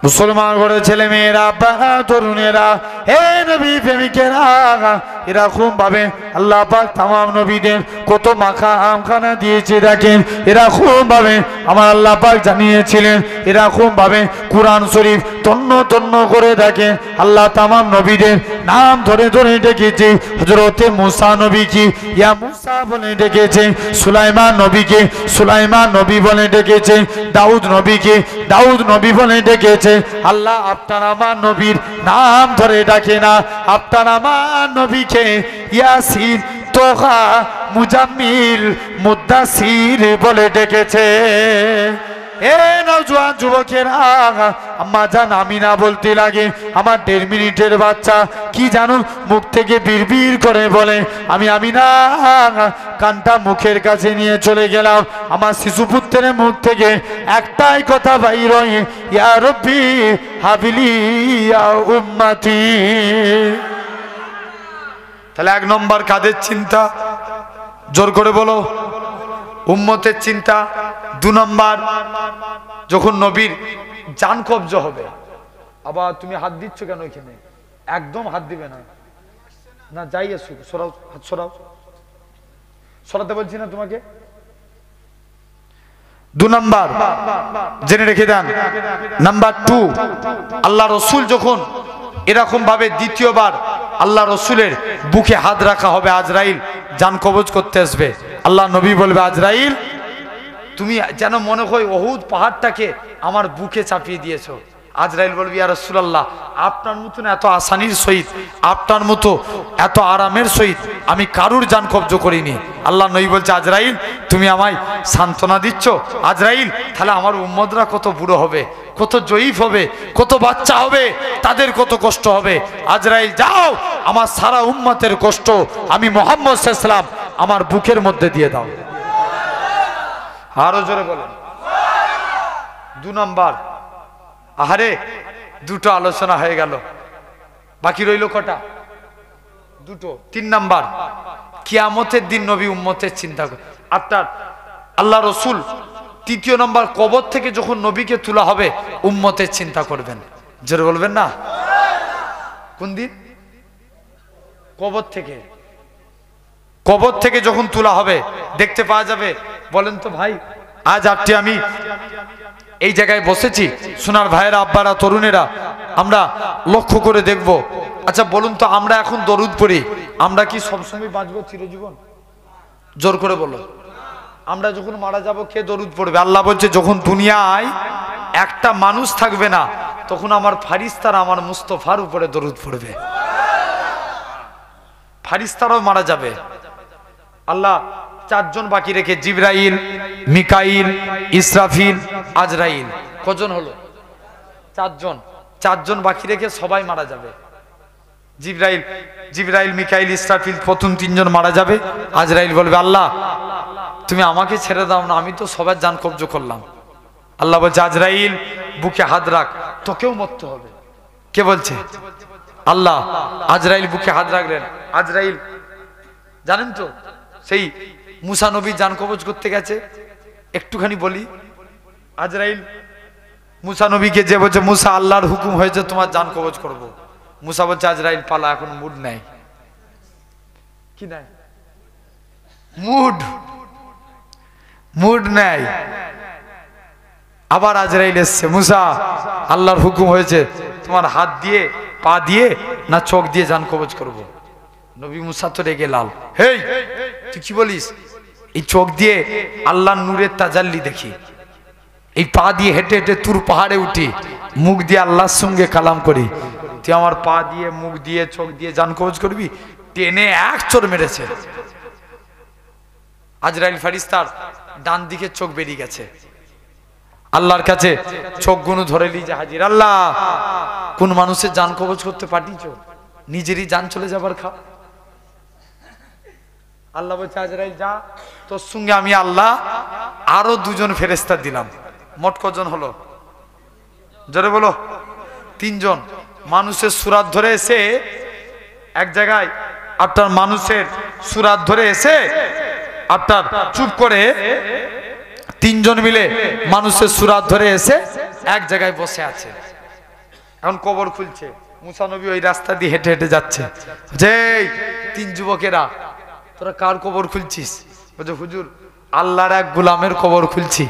মুসলমান ঘরের ছেলে মেয়েরা, আব্বারা, তরুণেরা, হে নবী প্রেমিকেরা, এরকম ভাবে আল্লাহ পাক তামাম নবীদের কত মাকাম খানা দিয়েছে। দেখেন এরকম ভাবে আমার আল্লাহ পাক জানিয়েছিলেন, এরকম ভাবে কুরআন শরীফ তন্ন তন্ন করে দেখেন আল্লাহ তামাম নবীদের নাম ধরে ধরে ডেকেছে। হযরতে মুসা নবীকে ইয়া মুসা বলে ডেকেছে, সুলাইমান নবীকে সুলাইমান নবী বলে ডেকেছে, দাউদ নবীকে দাউদ নবী বলে ডেকেছে। আল্লাহ আপনার আমার নবীর নাম ধরে ডাকে না, আপনার আমার নবীকে ইয়াসিন, তোহা, মুজাম্মিল, মুদ্দাসির বলে ডেকেছে। এ নওজোয়ান যুবকেরা, আম্মা জান আমি না বলতে লাগে, আমার 1.5 মিনিটের বাচ্চা কি জানো মুখ থেকে বিড়বিড় করে বলে, আমি না কানটা মুখের কাছে নিয়ে চলে গেলাম। আমার শিশুপুত্রের মুখ থেকে একটাই কথা বাইর হয়, ইয়া রব্বি হাবিলি ইয়া উম্মতি। তাহলে 1 নম্বর কাদের চিন্তা? জোর করে বলো, উম্মতের চিন্তা। 2 নম্বর, যখন নবীর জান কবজ হবে। আবার তুমি হাত দিচ্ছ কেন এখানে? একদম হাত দিবে না, না যাই আসো, সরাও হাত, সরাও, সরাতে বলছি না তোমাকে। 2 নম্বর জেনে রেখে দেন। নাম্বার 2, আল্লাহ রসুল যখন এরকম ভাবে দ্বিতীয়বার আল্লাহ রসুলের বুকে হাত রাখা হবে, আজরাইল জান কবজ করতে আসবে, আল্লাহ নবী বলবে, আজরাইল তুমি যেন মনে হয় ওহুদ পাহাড়টাকে আমার বুকে চাপিয়ে দিয়েছো। আজরাইল বলবি, ইয়া রাসূলুল্লাহ আপনার মতন এত আসানির সহিত, আপনার মতো এত আরামের সহিত আমি কারুর জান কবজ করিনি। আল্লাহ নবী বলছে, আজরাইল তুমি আমায় সান্ত্বনা দিচ্ছ? আজরাইল তাহলে আমার উম্মতরা কত বুড়ো হবে, কত জয়ীফ হবে, কত বাচ্চা হবে, তাদের কত কষ্ট হবে। আজরাইল যাও, আমার সারা উম্মতের কষ্ট আমি মুহাম্মদ সাল্লাল্লাহু আলাইহি ওয়াসাল্লাম আমার বুকের মধ্যে দিয়ে দাও। আরো জোরে বলেন। 2 নম্বর, আহারে 2টো আলোচনা হয়ে গেল, বাকি রইল কটা? 2টো। 3 নম্বর, কিয়ামতের দিন নবী উম্মতের চিন্তা করে। আপনার আল্লাহ রসুল 3য় নম্বর, কবর থেকে যখন নবীকে তোলা হবে উম্মতের চিন্তা করবেন। জোরে বলবেন না? কোন দিন? কবর থেকে। কবর থেকে যখন তোলা হবে দেখতে পাওয়া যাবে। বলেন তো ভাই, আজ আপনি আমি এই জায়গায় বসেছি, সোনার ভাইয়েরা, আব্বারা, তরুণেরা, আমরা লক্ষ্য করে দেখব। আচ্ছা বলুন তো, আমরা এখন দরুদ পড়ি, আমরা কি সবসময় বাঁচবো চিরজীবন? জোর করে বলো। আমরা যখন মারা যাব কে দরুদ পড়বে? আল্লাহ বলছে, যখন দুনিয়ায় একটা মানুষ থাকবে না তখন আমার ফারিস্তারা আমার মুস্তফার উপরে দরুদ পড়বে। ফারিস্তারাও মারা যাবে। আল্লাহ 4 জন বাকি রেখে, জিবরাইল, মিকাইল, ইসরাফিল, আজরাইল। কজন হলো? 4 জন। চারজন বাকি রেখে সবাই মারা যাবে। জিবরাইল মিকাইল ইসরাফিল প্রথম তিনজন মারা যাবে। আজরাইল বলবে আল্লাহ তুমি আমাকে ছেড়ে দাও না, আমি তো সবার জান কবজ করলাম। আল্লাহ বলছে আজরাইল বুকে হাত রাখ, তোকেও মরতে হবে। কে বলছে? আল্লাহ। আজরাইল বুকে হাত রাখলেন। আজরাইল জানেন তো সেই মুসা নবী জান কবজ করতে গেছে, একটুখানি বলি। আজরাইল মুসা নবীকে যে বলছে মুসা আল্লাহর হুকুম হয়েছে তোমার জান কবজ করব। মুসা বলছে আজরাইল পালা, এখন মুড নাই। কি নাই? মুড নাই। আবার আজরাইল এসছে, মুসা আল্লাহর হুকুম হয়েছে তোমার হাত দিয়ে পা দিয়ে না চোখ দিয়ে জান কবজ করব। নবী মুসা তো রেগে লাল। হেই তুই কি বলিস? এই চোখ দিয়ে আল্লাহর নূরের তাজাল্লি দেখি, এই পা দিয়ে হেঁটে হেঁটে তুর পাহাড়ে উঠি, মুখ দিয়ে আল্লাহর সঙ্গে কালাম করি, তুই আমার পা দিয়ে মুখ দিয়ে চোখ দিয়ে জান কবজ করবি? টেনে এক চোর মেরেছে। আজরাইল ফারিস্তার ডান দিকে চোখ বেরিয়ে গেছে। আল্লাহর কাছে চোখ গুলো ধরে নিয়ে হাজির। আল্লাহ কোন মানুষের জান কবজ করতে পাঠিয়েছ? নিজেরই জান চলে যাবার খা। আল্লাহ বলছে আজরাইল যা, তোর সঙ্গে আমি আল্লাহ আরো দুজন ফেরেশতা দিলাম। মোট কজন হলো? জোরে বলো। তিনজন। মানুষের সুরাত ধরে এসে এক জায়গায়, আপনার মানুষের সুরাত ধরে এসে আপনার চুপ করে তিনজন মিলে মানুষের সুরাত ধরে এসে এক জায়গায় বসে আছে। এখন কবর খুলছে। মুসা নবী ওই রাস্তা দিয়ে হেঁটে হেঁটে যাচ্ছে। যে তিন যুবকেরা তোরা কার কবর খুলছিস? বলছে হুজুর আল্লাহর এক গোলামের কবর খুলছি,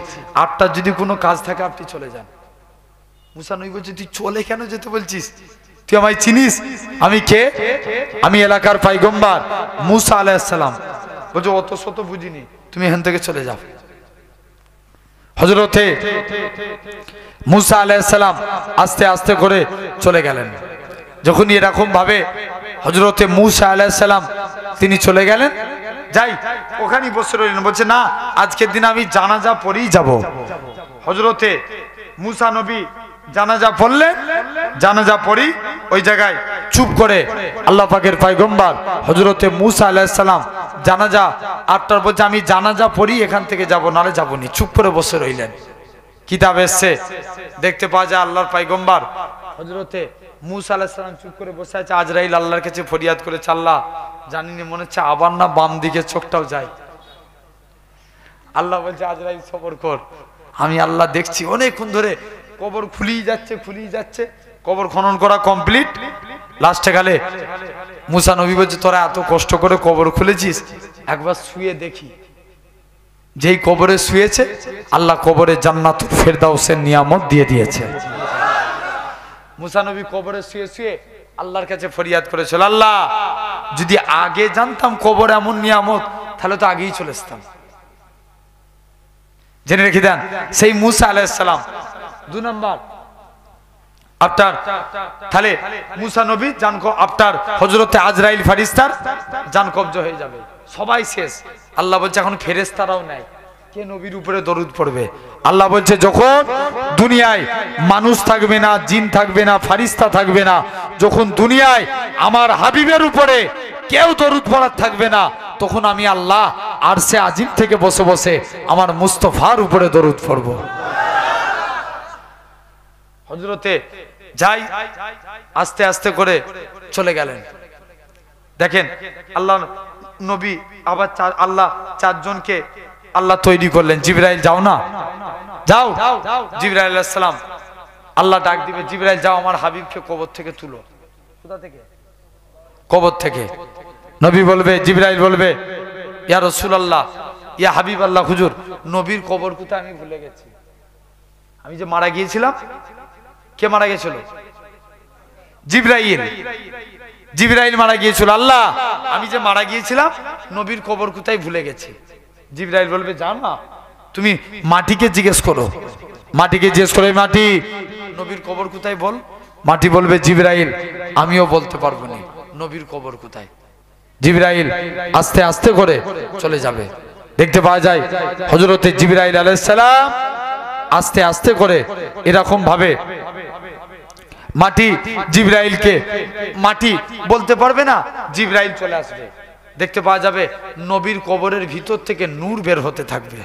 আপনার যদি কোনো কাজ থাকে আপনি চলে যান। মুসা নবী বলছে তুই চলে কেন যেতে বলছিস? তুই আমায় চিনিস? আমি কে? আমি এলাকার পয়গম্বর মুসা আলাইহিস সালাম। বলছে অত শত বুঝিনি, তুমি এখান থেকে চলে যাও। হযরতে মুসা আলাইহিস সালাম আস্তে আস্তে করে চলে গেলেন। যখন এরকম ভাবে হযরতে মুসা আলাইহিস সালাম তিনি চলে গেলেন, যাই ওখানেই বসে রইলেন। বলছে না, আজকের দিন আমি জানাজা পড়েই যাব। হযরতে মুসা নবী জানাজা পড়লেন। জানাজা পড়ি ওই জায়গায় চুপ করে আল্লাহ পাকের পয়গম্বর হযরতে মুসা আলাইহিস সালাম জানাজা আপনার বলছে আমি জানাজা পড়ি এখান থেকে যাব, নালে যাবনি। চুপ করে বসে রইলেন। কিতাব এসছে দেখতে পাওয়া যায় আল্লাহর পয়গম্বর হযরতে মুসা আলাইহিস সালাম চুপ করে বসে আছে। আজরাইল আল্লাহর কাছে ফরিয়াদ করেছে, আল্লাহ জানিনি মনে হচ্ছে আবার না বাম দিকে চোখটাও যায়। আল্লাহ বলছে আজরাইল সবর কর, আমি আল্লাহ দেখছি। অনেকক্ষণ ধরে কবর খুলিয়ে যাচ্ছে। কবর খনন করা কমপ্লিট। লাস্টে গেলে মুসা নবী বলছে তোরা এত কষ্ট করে কবর খুলেছিস, একবার শুয়ে দেখি। যেই কবরে শুয়েছে আল্লাহ কবরে জান্নাতুল ফেরদাউসের নিয়ামত দিয়ে দিয়েছে। মুসা নবী কবরে শুয়ে শুয়ে আল্লাহর কাছে ফরিয়াদ করেছিল, আল্লাহ যদি আগে জানতাম কবর এমন নিয়ামত তাহলে তো আগেই চলে আসতাম। জেনে রেখে দেন সেই মুসা আলাইহিস সালাম। 2 নম্বর আপনার তাহলে মুসা নবী জান আপনার হযরতে আজরাইল ফেরেশতার জান কবজ হয়ে যাবে, সবাই শেষ। আল্লাহ বলছে এখন ফেরেশতারাও নাই, কে নবীর উপরে দরুদ পড়বে? আল্লাহ বলছে যখন দুনিয়ায় মানুষ থাকবে না, জিন থাকবে না, ফেরেশতা থাকবে না, যখন দুনিয়ায় আমার হাবিবের উপরে কেউ দরুদ পড়ার থাকবে না, তখন আমি আল্লাহ আরশে আজিম থেকে বসে বসে আমার মুস্তাফার উপরে দরুদ পড়ব। হযরতে যাই আস্তে আস্তে করে চলে গেলেন। দেখেন আল্লাহ নবী আবার আল্লাহ চারজনকে আল্লাহ তৈরি করলেন। জিবরাইল যাও না, যাও। জিবরাইল আলাইহিস সালাম আল্লাহ ডাক দিবে, জিবরাইল যাও আমার হাবিবকে কবর থেকে তুলো। কোথা থেকে? কবর থেকে। নবী বলবে, জিবরাইল বলবে ইয়া রাসূলুল্লাহ, ইয়া হাবিবাল্লাহ, হুজুর নবীর কবর কোথায় আমি ভুলে গেছি। আমি যে মারা গিয়েছিলাম, কে মারা গিয়েছিল? জিবরাইল মারা গিয়েছিল। আল্লাহ আমি যে মারা গিয়েছিলাম নবীর কবর কোথায় ভুলে গেছি। জিবরাইল বলবে যাও না, তুমি মাটিকে জিজ্ঞেস করো। মাটিকে জিজ্ঞেস করে, মাটি নবীর কবর কোথায় বল। মাটি বলবে জিবরাইল আমিও বলতে পারবো না নবীর কবর কোথায়। জিবরাইল আস্তে আস্তে করে চলে যাবে। দেখতে পাওয়া যায় হযরতে জিবরাইল আলাইহিস সালাম আস্তে আস্তে করে এরকম ভাবে মাটি জিবরাইলকে মাটি বলতে পারবে না, জিবরাইল চলে আসবে, দেখতে পাওয়া যাবে নবীর কবরের ভিতর থেকে নূর বের হতে থাকবে।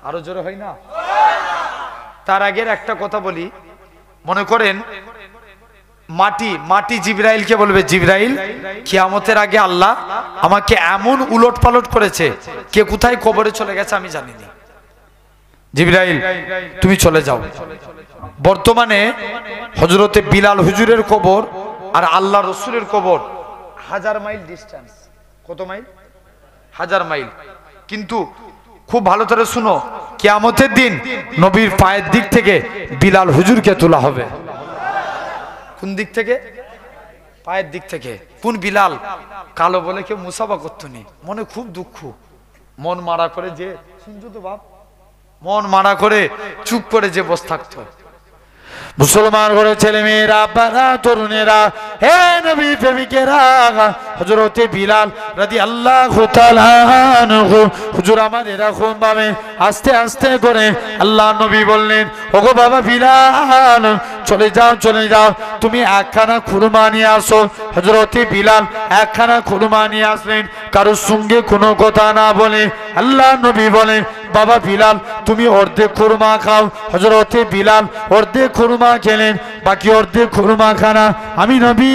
আরো জোরে হয় না? তার আগের একটা কথা বলি, মনে করেন মাটি জিবরাইলকে বলবে, জিবরাইল কিয়ামতের আগে আল্লাহ আমাকে এমন উলট পালট করেছে, কে কোথায় কবরে চলে গেছে আমি জানি না, জিবরাইল তুমি চলে যাও। বর্তমানে হযরতে বিলাল হুজুরের কবর আর আল্লাহ রসুলের কবর 1000 মাইল ডিস্টেন্স। কত মাইল? 1000 মাইল। কিন্তু খুব ভালো করে শুনো, কিয়ামতের দিন নবীর পায়ের দিক থেকে বিলাল হুজুরকে তোলা হবে। কোন দিক থেকে? পায়ের দিক থেকে। কোন বিলাল? কালো বলে কেউ মুসাফা করতো নি, মনে খুব দুঃখ, মন মারা করে যে শুনছো তো বাপ, মন মারা করে চুপ করে যে বসে থাকতো। মুসলমান ঘরে ছেলে মেয়েরা, বাবা তরুণেরা, হে নবী প্রেমিকেরা, হযরতে বিলাল রাদিয়াল্লাহু তাআলা আনহু হুজুর আমার এরকম ভাবে আস্তে আস্তে করে আল্লাহ নবী বললেন, ওগো বাবা বিলাল চলে যাও চলে যাও, তুমি একখানা খুরমা নিয়ে আসো। হযরতে বিলাল একখানা খুরমা নিয়ে আসলেন, কারোর সঙ্গে কোনো কথা না বলে। আল্লাহ নবী বলেন, বাবা বিলাল তুমি অর্ধেক খুরমা খাও। হযরতে বিলাল অর্ধেক খুরমা খেলেন, বাকি অর্ধেক খুরমা খানা আমি নবী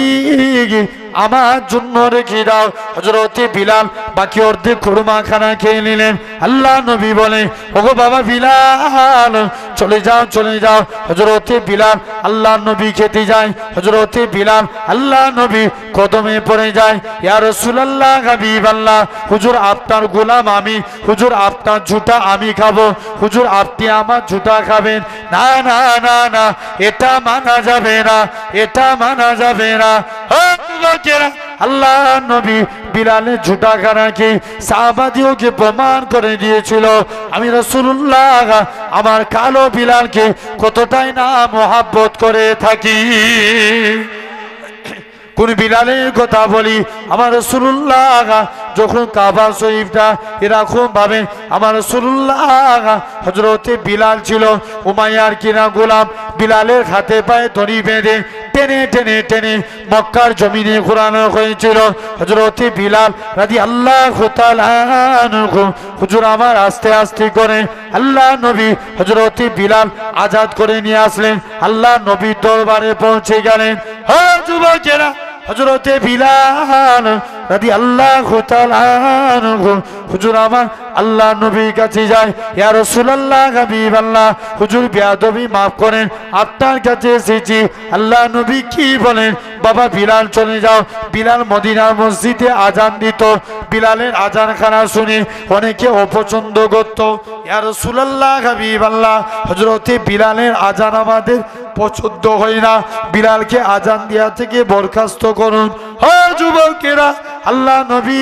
আমার জন্য রেখে দাও। হযরতে বিলাল বাকি অর্ধেক খুরমা খানা খেয়ে নিলেন। আল্লাহ নবী বলে, ওগো বাবা বিলাল চলে যাও চলে যাও। হযরতে বিলাল আল্লাহ নবী খেতে যায়। হযরতে বিলাল আল্লাহ নবী কদমে পড়ে যায়, ইয়া রাসূলুল্লাহ হাবিবাল্লাহ, হুজুর আপনার গোলাম আমি, হুজুর আপনার ঝুটা আমি খাবো, হুজুর আপনি আমার ঝুটা খাবেন। না না না না, এটা মানা যাবে না, এটা মানা যাবে না। আল্লাহ নবী বিলালের ঝুটা খানাকে সাহাবাদিওকে প্রমাণ করে দিয়েছিল, আমি রাসূলুল্লাহ আমার কালো বিলালকে কতটাই না মহব্বত করে থাকি। কোন বিলালের কথা বলি, আমার রাসূলুল্লাহ যখন কাবা শরীফটা এরকম ভাবে, আমার রাসূলুল্লাহ হযরতে বিলাল ছিল উমাইয়ার কিনা গোলাম, বিলালের হাতে পায়ে দড়ি বেঁধে টেনে টেনে টেনে মক্কার জমিনে ঘোরানো হয়েছিল। হযরতে বিলাল রাদিয়াল্লাহু তাআলা আনহু হুজুর আমার আস্তে আস্তে করে আল্লাহ নবী হযরতে বিলাল আজাদ করে নিয়ে আসলেন। আল্লাহ নবীর দরবারে পৌঁছে গেলেন। হ্যাঁ যুবকেরা, হযরতে বিলাল রাদিয়াল্লাহু তাআলা আনহু হুজুর আমার আল্লাহ নবীর কাছে যায়, ইয়া রাসূলুল্লাহ হাবিবাল্লাহ, হুজুর বেয়াদবি maaf করেন, আপনার কাছে এসেছি। আল্লাহ নবী কি বলেন, বাবা বিলাল চলে যাও। বিলাল মদিনার মসজিদে আজান দিত, বিলালের আজান খানা শুনে অনেকে অপছন্দ করত। ইয়া রাসূলুল্লাহ হাবিবাল্লাহ, হযরতে বিলালের আজান আমাদের পছন্দ হয় না, বিলালকে আজান দেওয়া থেকে বরখাস্ত করুন। হ্যাঁ যুবকেরা, আল্লাহ নবী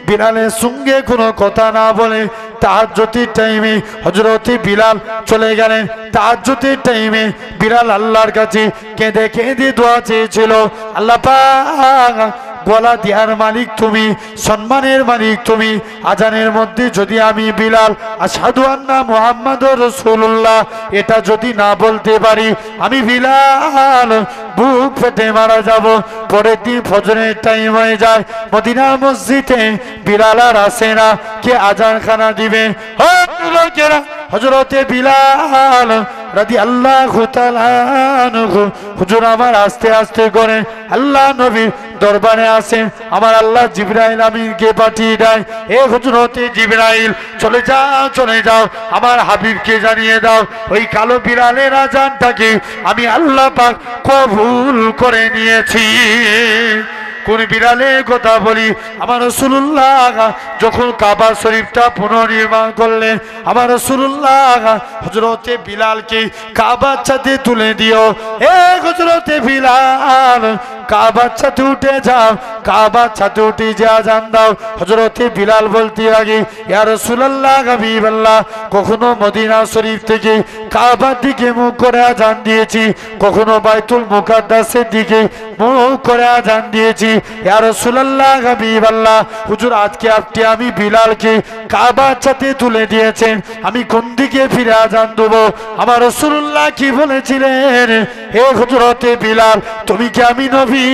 বিলালের সঙ্গে কোনো কথা না বলে তাহাজ্জুদের টাইমে হযরতে বিলাল চলে গেলেন। তাহাজ্জুদের টাইমে বিলাল আল্লাহর কাছে কেঁদে কেঁদে দোয়া চেয়েছিল, আল্লাহ পাক গলা দেওয়ার মালিক তুমি, সম্মানের মালিক তুমি, আজানের মধ্যে যদি আমি বিলাল আশহাদু আন্না মুহাম্মাদুর রাসূলুল্লাহ এটা যদি না বলতে পারি, আমি বিলাল বুক ফেটে মারা যাব। পরের দিন ফজরের টাইম হয়ে যায়, মদিনার মসজিদে বিলাল আর আসে না, কে আজান খানা দিবে? হযরতে বিলাল রাদিয়াল্লাহু তাআলা আনহু হুজুর আমার আস্তে আস্তে করে আল্লাহ নবী দরবারে আসেন। আমার আল্লাহ জিবরাইল আমিনকে পাঠিয়ে দেয়, এ হযরতে জিবরাইল চলে যাও চলে যাও, আমার হাবিবকে জানিয়ে দাও ওই কালো বিলালের আজানটাকে আমি আল্লাহ পাক কবুল করে নিয়েছি। কোন বিলালের কথা বলি, আমার রাসূলুল্লাহ যখন কাবা শরীফটা পুনর্নির্মাণ করলেন, আমার রাসূলুল্লাহ হযরতে বিলালকে কাবার ছাদে তুলে দিও। এ হযরতে বিলাল কাবার ছাতে উঠে যাও, কাবার ছাতে উঠে যে আজান দাও। হযরতে বিলাল বলতে লাগে, ইয়া রাসূলুল্লাহ হাবিবাল্লাহ, কখনো মদিনা শরীফ থেকে কাবার দিকে মুখ করে আজান দিয়েছি, কখনো বাইতুল মুকাদ্দাসের দিকে মুখ করে আজান দিয়েছি। ইয়া রাসূলুল্লাহ হাবিবাল্লাহ, হুজুর আজকে আপনি আমি বিলালকে কাবার ছাতে তুলে দিয়েছেন, আমি কোন দিকে ফিরে আজান দেব? আমার রাসূলুল্লাহ কি বলেছিলেন, হে হযরতে বিলাল, তুমি কি আমি নবী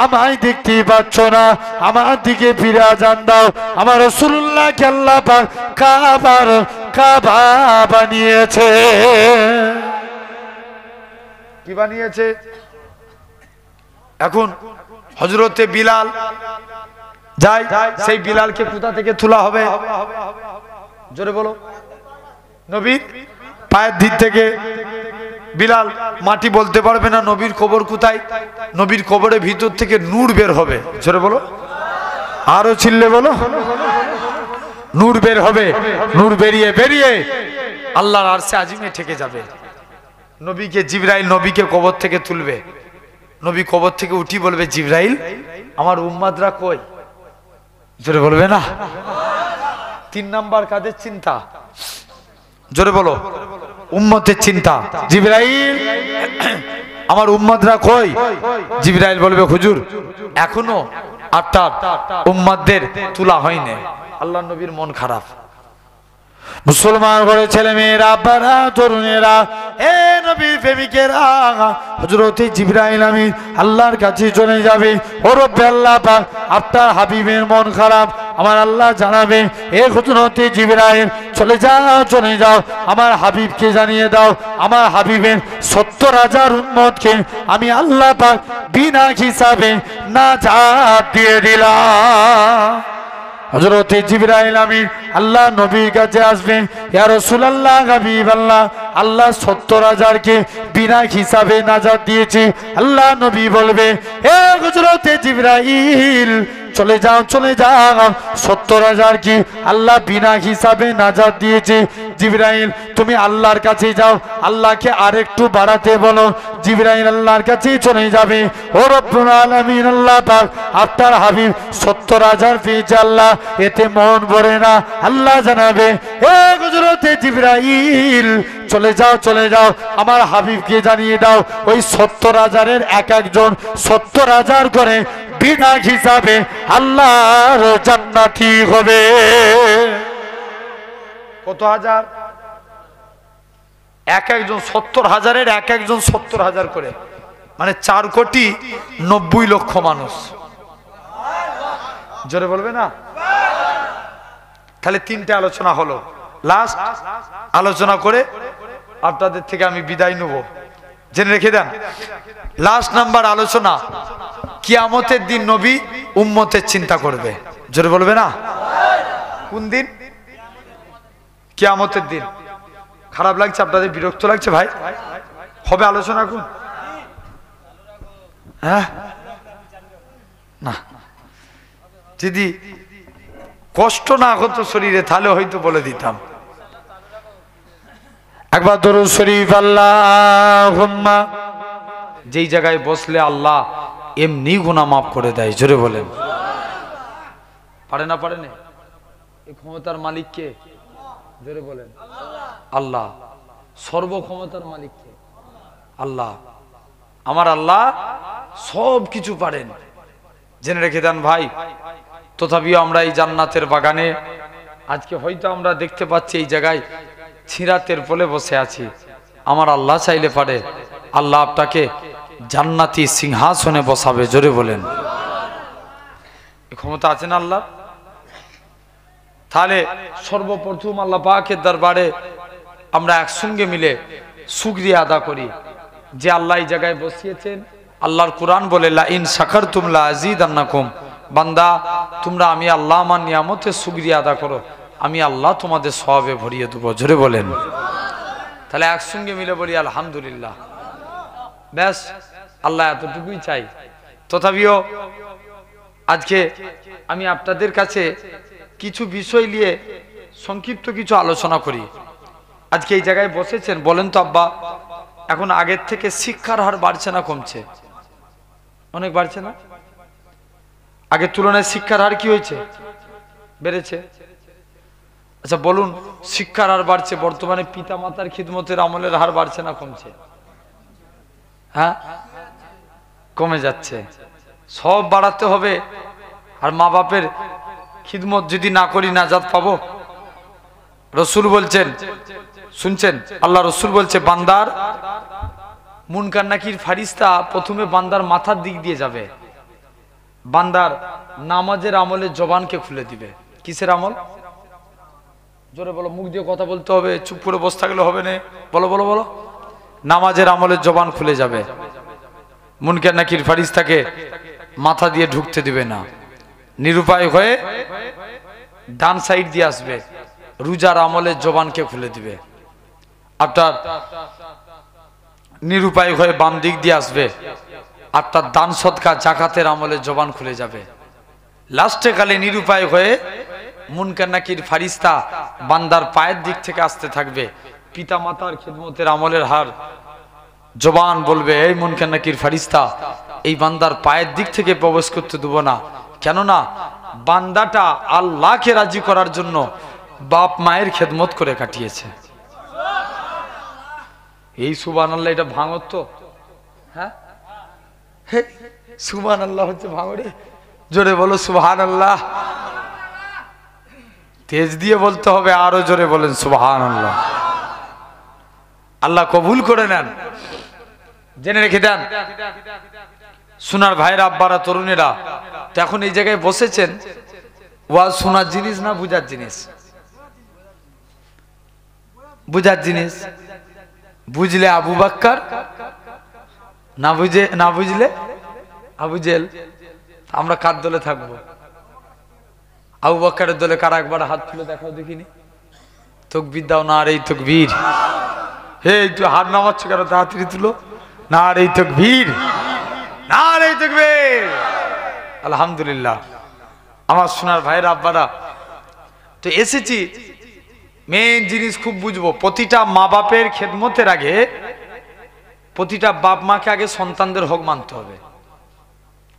আমায় দেখতে পাচ্ছ না? আমার দিকে ফিরে আজান দাও। আমার রাসূলুল্লাহ কে আল্লাহ পাক কাবা বানিয়েছে। কি বানিয়েছে? এখন হযরতে বিলাল যাই, সেই বিলালকে কোথা থেকে তোলা হবে? জোরে বলো। নবীর পায়ের দিক থেকে। বিলাল মাটি বলতে পারবে না নবীর কবর কোথায়। নবীর কবরের ভিতর থেকে নূর বের হবে। জোরে বলো, আরো চিল্লে বলো। নূর বের হবে, নূর বেরিয়ে বেরিয়ে আল্লাহর আরশে আজিমে ঠেকে যাবে। নবীকে জিবরাইল নবীকে কবর থেকে তুলবে। নবী কবর থেকে উঠি বলবে, জিবরাইল আমার উম্মাদরা কই? জোরে বলবে না? 3 নাম্বার কাদের চিন্তা? জোরে বলো, উম্মতের চিন্তা। জিবরাইল আমার উম্মতরা কই? জিবরাইল বলবে, হুজুর এখনো আপনার উম্মতদের তোলা হয়নি। আল্লাহর নবীর মন খারাপ। মুসলমান ঘরে ছেলে মেয়েরা, আব্বারা, তরুণেরা, হে নবী প্রেমিকেরা, হযরতে জিবরাইল আমিন আল্লাহর কাছে চলে যাবে। ও রব্বে আল্লাহ পাক, আপনার হাবিবের মন খারাপ, আমার আল্লাহ জানাবে, হে হযরতে জিবরাইল চলে যাও, চলে যাও, আমার হাবিবকে জানিয়ে দাও, আমার হাবিবের 70,000 উম্মতকে আমি আল্লাহ পাক বিনা হিসাবে নাজাত দিয়ে দিলাম। হযরতে জিবরাইল আমিন আল্লাহ নবীর কাছে আসবেন, ইয়া রাসূলুল্লাহ হাবিবাল্লাহ, আল্লাহ 70,000কে বিনা হিসাবে নাজাত দিয়েছে। আল্লাহ নবী বলবে, হে হযরতে জিবরাইল চলে যাও, চলে যাও, 70,000 কি আল্লাহ বিনা হিসাবে নাজাত দিয়েছে। জিবরাইল তুমি আল্লাহর কাছে যাও, আল্লাহকে আরেকটু বাড়াতে বলো। জিবরাইল আল্লাহর কাছে চলে যাবে। ও রব্বুল আলামিন আল্লাহ পাক, আপনার হাবিব 70,000 পেয়েছে আল্লাহ, এতে মন ভরে না। আল্লাহ জানাবে, হে হযরতে জিবরাইল চলে যাও, চলে যাও, আমার হাবিবকে জানিয়ে দাও, ওই 70,000-এর এক একজন 70,000 করে বিনা হিসাবে আল্লাহর জান্নাতি হবে। কত হাজার? এক একজন 70,000-এর এক একজন 70,000 করে, মানে 4,90,00,000 মানুষ। জোরে বলবে না? তাহলে 3টে আলোচনা হলো। লাস্ট আলোচনা করে আপনাদের থেকে আমি বিদায় নেব, জেনে রেখে দেন। লাস্ট নাম্বার আলোচনা, কিয়ামতের দিন নবী উম্মতের চিন্তা করবে। জোরে বলবে না? কোন দিন? কিয়ামতের দিন। খারাপ লাগছে আপনাদের? বিরক্ত লাগছে ভাই? হবে আলোচনা কোন? হ্যাঁ না, যদি কষ্ট না হতো শরীরে তাহলে হয়তো বলে দিতাম। একবার দরুদ শরীফ আল্লাহুম্মা। যেই জায়গায় বসলে আল্লাহ এমনি গুনাহ মাফ করে দেয়। জোরে বলেন। পারে না? পারে না? এই ক্ষমতার মালিক কে? জোরে বলেন। আল্লাহ। সর্বক্ষমতার মালিক কে? আল্লাহ। আমার আল্লাহ সব কিছু পারেন, জেনে রেখে দেন ভাই। তথাপিও আমরা এই জান্নাতের বাগানে আজকে হয়তো আমরা দেখতে পাচ্ছি এই জায়গায় ছিরাতের ফলে বসে আছি। আমার আল্লাহ চাইলে পারে আল্লাহ আপনাকে জান্নাতি সিংহাসনে বসাবে। জোরে বলেন। ক্ষমতা আছে না আল্লাহ? তাহলে সর্বপ্রথম আল্লাহ পাকের দরবারে আমরা একসঙ্গে মিলে শুকরিয়া আদা করি যে আল্লাহ এই জায়গায় বসিয়েছেন। আল্লাহর কুরআন বলে, লা ইন শাকারতুম লা আযীদান্নাকুম, বান্দা তোমরা আমি আল্লাহ আমার নিয়ামতের শুকরিয়া আদা করো, আমি আল্লাহ তোমাদের সওয়াবে ভরিয়ে দেব। জোরে বলেন। তাহলে একসঙ্গে মিলে বলি আলহামদুলিল্লাহ। ব্যাস, আল্লাহ এতটুকুই চাই। তথাপিও আজকে আমি আপনাদের কাছে কিছু বিষয় নিয়ে সংক্ষিপ্ত কিছু আলোচনা করি। আজকে এই জায়গায় বসেছেন, বলেন তো আব্বা, এখন আগের থেকে শিক্ষার হার বাড়ছে না কমছে? অনেক বাড়ছে না? আগের তুলনায় শিক্ষার হার কি হয়েছে? বেড়েছে। আচ্ছা বলুন, শিক্ষার হার বাড়ছে, বর্তমানে পিতা মাতার খিদমতের আমলের হার বাড়ছে না কমছে? হ্যাঁ, কমে যাচ্ছে। সব বাড়াতে হবে। আর মা বাপের খিদমত যদি না করি নাজাত পাবো? রসুল বলছেন, শুনছেন, আল্লাহ রসুল বলছে বান্দার মুনকার নাকির ফারিস্তা প্রথমে বান্দার মাথার দিক দিয়ে যাবে, বান্দার নামাজের আমলের জবানকে খুলে দিবে। কিসের আমল? জোরে বলো, মুখ দিয়ে কথা বলতে হবে, চুপ করে বসে থাকলে হবে না। বলো বলো বলো। নামাজের আমলের জবান খুলে যাবে, মুনকার নাকির ফারিস্তাকে মাথা দিয়ে ঢুকতে দিবে না। নিরুপায় হয়ে ডান সাইড দিয়ে আসবে, রোজার আমলের জবানকে খুলে দিবে। আপনার নিরুপায় হয়ে বাম দিক দিয়ে আসবে, আপনার দান সদকা জাকাতের আমলের জবান খুলে যাবে। লাস্টে কালে নিরুপায় হয়ে মুনকার নাকির ফারিস্তা বান্দার পায়ের দিক থেকে আসতে থাকবে, পিতা মাতার খিদমতের আমলের হার জবান বলবে, এই মুনকার নাকির ফারিস্তা এই বান্দার পায়ের দিক থেকে প্রবেশ করতে দেব না। কেননা বান্দাটা আল্লাহকে রাজি করার জন্য বাপ মায়ের খেদমত করে কাটিয়েছে। এই সুবহানাল্লাহ, এটা ভাঙর তো? হ্যাঁ, সুবহানাল্লাহ হচ্ছে ভাঙরে। জোরে বলো সুবহানাল্লাহ। তেজ দিয়ে বলতে হবে, আরো জোরে বলেন সুবহানাল্লাহ। আল্লাহ কবুল করে নেন। জেনে রেখে দেন সোনার ভাইরা, আব্বারা, তরুণেরা, তো এখন এই জায়গায় বসেছেন, ওয়াজ শোনার জিনিস না বুঝার জিনিস? বুঝার জিনিস। বুঝলে আবু বাক্কার, না বুঝলে আবু জেল। আমরা কার দলে থাকবো? আবু বাক্কারের দলে কারা? একবার হাত তুলে দেখাও দেখিনি। তকবীর দাও। না আর এই তকবীর। হে তুই হাত নামাচ্ছ কেন? তাড়াতাড়ি তুলো। না আর এই তকবীর, না আর এই তকবীর। আলহামদুলিল্লাহ। আমার সোনার ভাইরা, আব্বারা, তো এসেছি মেন জিনিস খুব বুঝবো। প্রতিটা মা বাপের খেদমতের আগে প্রতিটা বাপ মাকে আগে সন্তানদের হক মানতে হবে।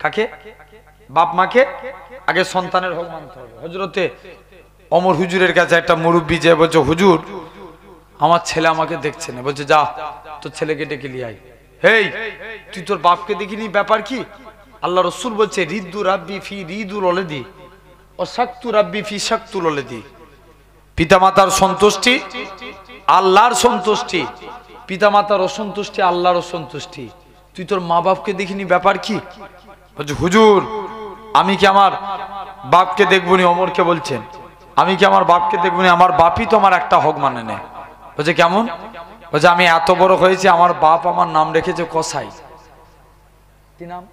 কাকে? বাপ মাকে আগে সন্তানের হক মানতে হবে। হযরতে ওমর হুজুরের কাছে একটা মুরব্বী যে বলছে, হুজুর আমার ছেলে আমাকে দেখছে না। বলছে যা তোর ছেলেকে ডেকে নিয়ে আয়। হেই তুই তোর বাপকে দেখিনি, ব্যাপার কি? আল্লাহ রসুল বলছে রিদ্দু রাব্বি ফি রিদুল ওয়ালিদি ও শাক্তু রাব্বি ফি শাক্তুল ওয়ালিদি। পিতামাতার সন্তুষ্টি আল্লাহর সন্তুষ্টি, পিতামাতার অসন্তুষ্টি আল্লাহর অসন্তুষ্টি। তুই তোর মা বাপকে দেখিনি, ব্যাপার কি? বলছে হুজুর আমি কি আমার বাপকে দেখবনি? ওমরকে বলছেন আমি কি আমার বাপকে দেখবনি? আমার বাপই তো আমার একটা হক মানে নেয়। বলছে কেমন? বলছে আমি এত বড় হয়েছি, আমার বাপ আমার নাম রেখেছে কসাই। কি নাম?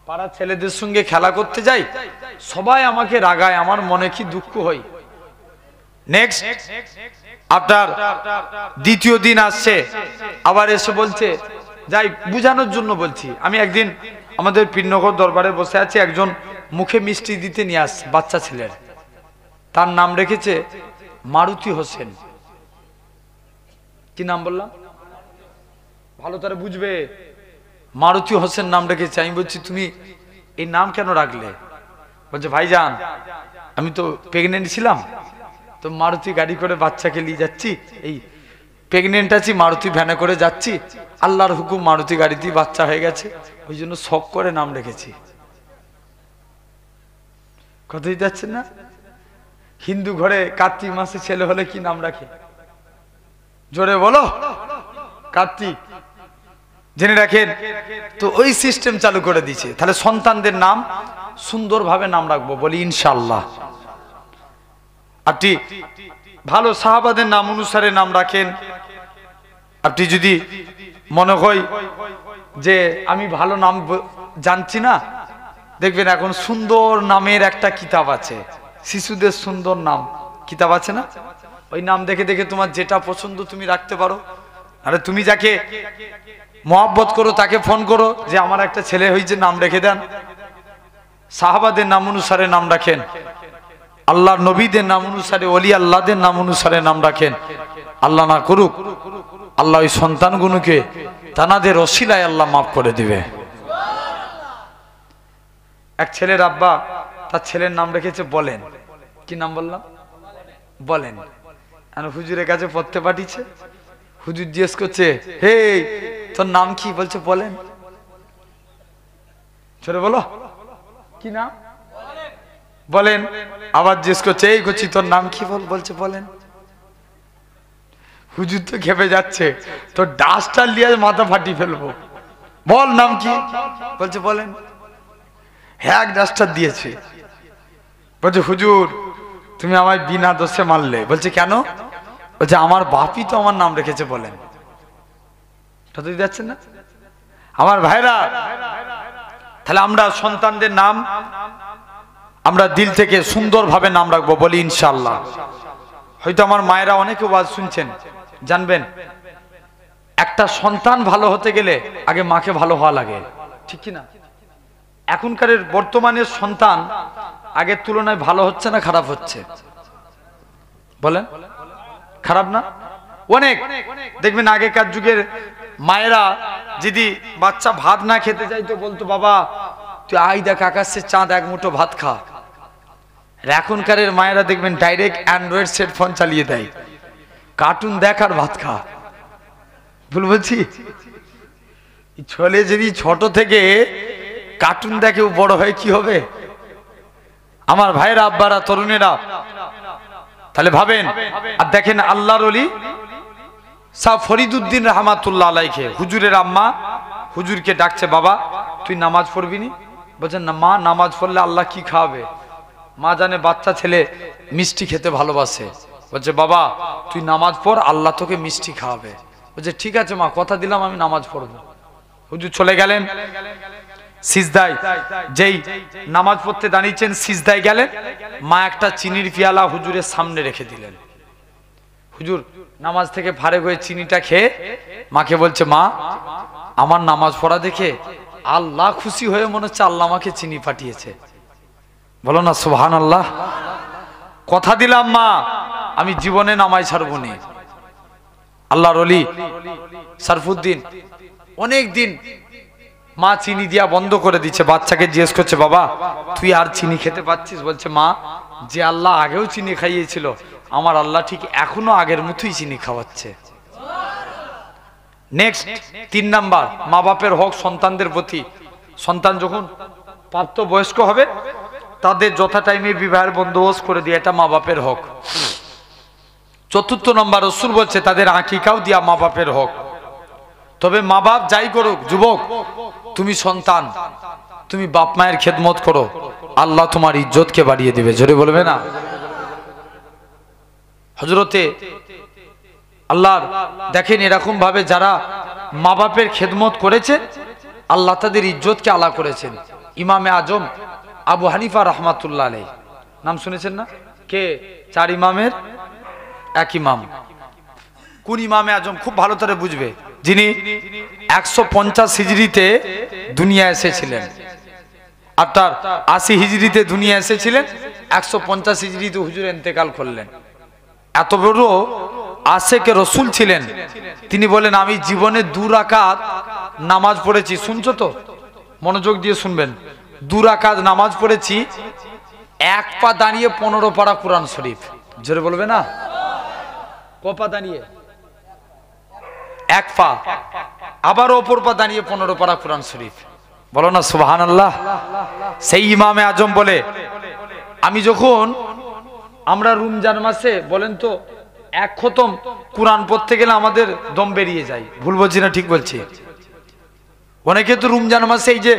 পাড়া ছেলেদের সঙ্গে খেলা করতে যাই, সবাই আমাকে রাগায়, আমার মনে কি দুঃখ হয়। নেক্সট আপনার দ্বিতীয় দিন আসছে, আবার এসে বলছে, যাই বুঝানোর জন্য বলছি, আমি একদিন আমাদের পীরনগর দরবারে বসে আছি, একজন মুখে মিষ্টি দিতে নিয়ে আসছে বাচ্চা ছেলের, তার নাম রেখেছে মারুতি হোসেন। কি নাম বললাম? ভালো তারা বুঝবে। মারুতি হোসেন নাম রেখেছে। আমি বলছি তুমি এই নাম কেন রাখলে? বলছে ভাইজান আমি তো প্রেগনেন্ট ছিলাম, তো মারুতি গাড়ি করে বাচ্চাকে নিয়ে যাচ্ছি, এই প্রেগনেন্ট আছি, মারুতি ভ্যানে করে যাচ্ছি, আল্লাহর হুকুম মারুতি গাড়িতেই বাচ্চা হয়ে গেছে, ওই জন্য শখ করে নাম রেখেছি। কথাই যাচ্ছে না? হিন্দু ঘরে কার্তিক মাসে ছেলে হলে কি নাম রাখে? জোরে বলো। কার্তিক। জেনে রাখেন তো ওই সিস্টেম চালু করে দিয়েছে। তাহলে সন্তানদের নাম সুন্দরভাবে নাম রাখবো, বলি ইনশাআল্লাহ। আপনি ভালো সাহাবাদের নাম অনুসারে নাম রাখেন। আপনি যদি মনে হয় যে আমি ভালো নাম জানছি না, দেখবেন এখন সুন্দর নামের একটা কিতাব আছে, শিশুদের সুন্দর নাম কিতাব আছে না? ওই নাম দেখে দেখে তোমার যেটা পছন্দ তুমি রাখতে পারো। আরে তুমি যাকে মহব্বত করো তাকে ফোন করো যে আমার একটা ছেলে হয়েছে, নাম রেখে দেন। সাহাবাদের নাম অনুসারে নাম রাখেন, আল্লাহর নবীদের নাম অনুসারে, ওলি আল্লাহদের নাম অনুসারে নাম রাখেন। আল্লাহ না করুক আল্লাহ ওই সন্তানগুলোকে তানাদের অশিলায় আল্লাহ মাফ করে দিবে। এক ছেলের আব্বা তার ছেলের নাম রেখেছে বলেন। কি নাম বললাম? বলেন। আর হুজুরের কাছে পড়তে পাঠিয়েছে। হুজুর জিজ্ঞেস করছে, হে তোর নাম কি? বলছে বলেন। ছোট বলো কি নাম? বলেন। আবার জিজ্ঞেস করছে, এই করছি তোর নাম কি? বলছে বলেন। হুজুর তো খেপে যাচ্ছে, তোর ডাস্টার লিয়ে মাথা ফাটিয়ে ফেলবো, বল নাম কি? বলছে বলেন। হ্যাঁ ডাস্টার দিয়েছে। বলছে হুজুর তুমি আমায় বিনা দোষে মারলে। বলছে কেন? বলছে আমার বাপই তো আমার নাম রেখেছে বলেন। যাচ্ছে না আমার ভাইরা? তাহলে আমরা সন্তানদের নাম আমরা দিল থেকে সুন্দরভাবে নাম রাখবো, বলি ইনশাআল্লাহ। হয়তো আমার মায়েরা অনেকে ওয়াজ শুনছেন, জানবেন একটা সন্তান ভালো হতে গেলে আগে মাকে ভালো হওয়া লাগে, ঠিক কি না? এখনকার বর্তমানের সন্তান আগের তুলনায় ভালো হচ্ছে না খারাপ হচ্ছে? বলেন খারাপ না? অনেক দেখবেন আগেকার যুগের মায়েরা যদি বাচ্চা ভাত না খেতে চাইতো বলতো, বাবা তুই আই দেখ আকাশে চাঁদ, এক মুঠো ভাত খা। এখনকার মায়েরা দেখবেন ডাইরেক্ট অ্যান্ড্রয়েড সেট ফোন চালিয়ে দেয়, কার্টুন দেখ আর ভাত খা। ভুল বলছি? ছেলে যদি ছোট থেকে কার্টুন দেখে বড় হয় কি হবে? আমার ভাইরা আব্বারা তরুণেরা তাহলে ভাবেন। আর দেখেন আল্লাহর ওলি শাহ ফরিদউদ্দিন রহমাতুল্লাহ আলাইহি, হুজুরের আম্মা হুজুরকে ডাকছে, বাবা তুই নামাজ পড়বি নি? বলছেন না মা, নামাজ পড়লে আল্লাহ কি খাওয়াবে? মা জানে বাচ্চা ছেলে মিষ্টি খেতে ভালোবাসে। বলছে বাবা তুই নামাজ পড়, আল্লাহ তোকে মিষ্টি খাওয়াবে। বলছে ঠিক আছে মা, কথা দিলাম আমি নামাজ পড়বো। হুজুর চলে গেলেন সিজদায়। যেই নামাজ পড়তে দাঁড়িয়েছেন সিজদায় গেলেন, মা একটা চিনির পিয়ালা হুজুরের সামনে রেখে দিলেন। হুজুর নামাজ থেকে ফারেক হয়ে চিনিটা খেয়ে মাকে বলছে, মা আমার নামাজ পড়া দেখে আল্লাহ খুশি হয়ে মনে হচ্ছে আল্লাহ আমাকে চিনি পাঠিয়েছে। বলো না সুবহানাল্লাহ। কথা দিলাম মা আমি জীবনে নামাজ ছাড়বো না। আল্লাহর ওলি শরফুদ্দিন অনেক দিন মা চিনি দিয়া বন্ধ করে দিচ্ছে। বাচ্চাকে জিজ্ঞেস করছে, বাবা তুই আর চিনি খেতে পাচ্ছিস? বলছে মা যে আল্লাহ আগেও চিনি খাইয়েছিল, আমার আল্লাহ ঠিক এখনো আগের মতোই চিনি খাওয়াচ্ছে। নেক্সট 3 নাম্বার, মা বাপের হক সন্তানদের প্রতি। সন্তান যখন প্রাপ্ত বয়স্ক হবে তাদের যথা টাইমে বিবাহের বন্দোবস্ত করে দিয়ে, এটা মা বাপের হক। 4 নম্বর, রাসূল বলছে তাদের আকিকাও দিয়া মা বাপের হক। তবে মা বাপ যাই করুক, যুবক তুমি সন্তান, তুমি বাপ মায়ের খেদমত করো, আল্লাহ তোমার ইজ্জতকে বাড়িয়ে দিবে। জোরে বলবে না? হযরতে আল্লাহর দেখেন এরকম ভাবে যারা মা বাপের খেদমত করেছে আল্লাহ তাদের ইজ্জতকে আলা করেছেন। ইমামে আজম আবু হানিফা রহমাতুল্লাহ আলাইহি, নাম শুনেছেন না? কে? 4 ইমামের এক ইমাম। কোন ইমামে আজম? খুব ভালো করে বুঝবে, যিনি 150 হিজরিতে দুনিয়া এসেছিলেন, আর তার 80 হিজরিতে দুনিয়া এসেছিলেন, 150 হিজরিতে হুজুর ইন্তেকাল করলেন। এত বড় আশেকে রসুল ছিলেন। তিনি বলেন আমি জীবনে 2 রাকাত নামাজ পড়েছি। শুনছো তো? মনোযোগ দিয়ে শুনবেন। 2 রাকাত নামাজ পড়েছি, 1 পা দাঁড়িয়ে 15 পারা কোরআন শরীফ। জোরে বলবে না? কপা দাঁড়িয়ে? 1 পা, আবার অপর পা দাঁড়িয়ে 15 পারা কোরআন শরীফ। বলো না সুবহানাল্লাহ। সেই ইমামে আজম বলে আমি যখন আমরা রমজান মাসে বলেন তো 1 খতম কোরআন পড়তে গেলে আমাদের দম বেরিয়ে যায়। ভুল বলছি না ঠিক বলছি? অনেকে তো রমজান মাসে এই যে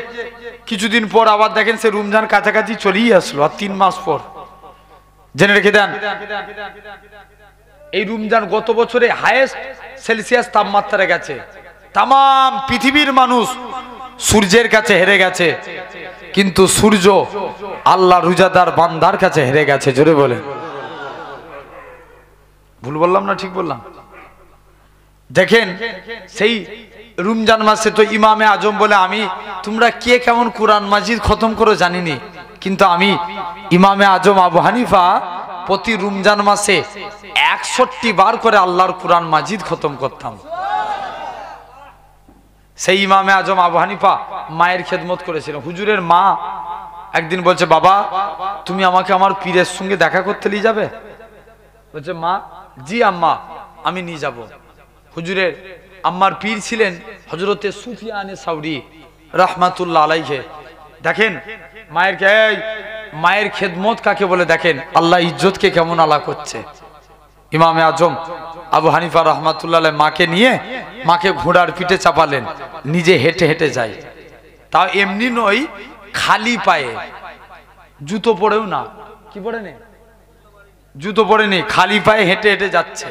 কিছুদিন পর আবার দেখেন সে রমজান কাছাকাছি চলেই আসলো, আর 3 মাস পর। জেনে রেখে দেন এই রমজান গত বছরে হাইয়েস্ট সেলসিয়াস তাপমাত্রা গেছে। তাম পৃথিবীর মানুষ সূর্যের কাছে হেরে গেছে, কিন্তু সূর্য আল্লাহ রোজাদার বান্দার কাছে হেরে গেছে। জোরে বলে। ভুল বললাম না ঠিক বললাম? দেখেন সেই রমজান মাসে তো ইমামে আজম বলে আমি তোমরা কে কেমন কোরআন মাজিদ খতম করে জানিনি, কিন্তু আমি ইমামে আজম আবু হানিফা প্রতি রমজান মাসে 61 বার করে আল্লাহর কোরআন মাজিদ খতম করতাম। সেই ইমামে আজম আবু হানিফা মায়ের খেদমত করেছিলেন। হুজুরের মা একদিন বলছে, বাবা তুমি আমাকে আমার পীরের সঙ্গে দেখা করতে নিয়ে যাবে? বলছে, মা, জি আম্মা, আমি নিয়ে যাব। হুজুরের আম্মার পীর ছিলেন হযরতে সুফিয়ানে সাউরি রাহমাতুল্লাহ আলাইহি। দেখেন মায়ের খেদমত কাকে বলে, দেখেন আল্লাহ ইজ্জতকে কেমন আলা করছে। ইমামে আজম আবু হানিফা রাহমাতুল্লাহ আলাইহি মাকে নিয়ে মাকে ঘোড়ার পিঠে চাপালেন, নিজে হেঁটে হেঁটে যায়। তাও এমনি নয়, খালি পায়ে, জুতো পরেও না। কি পরে নেই? জুতো পরে নেই, খালি পায়ে হেঁটে হেঁটে যাচ্ছে।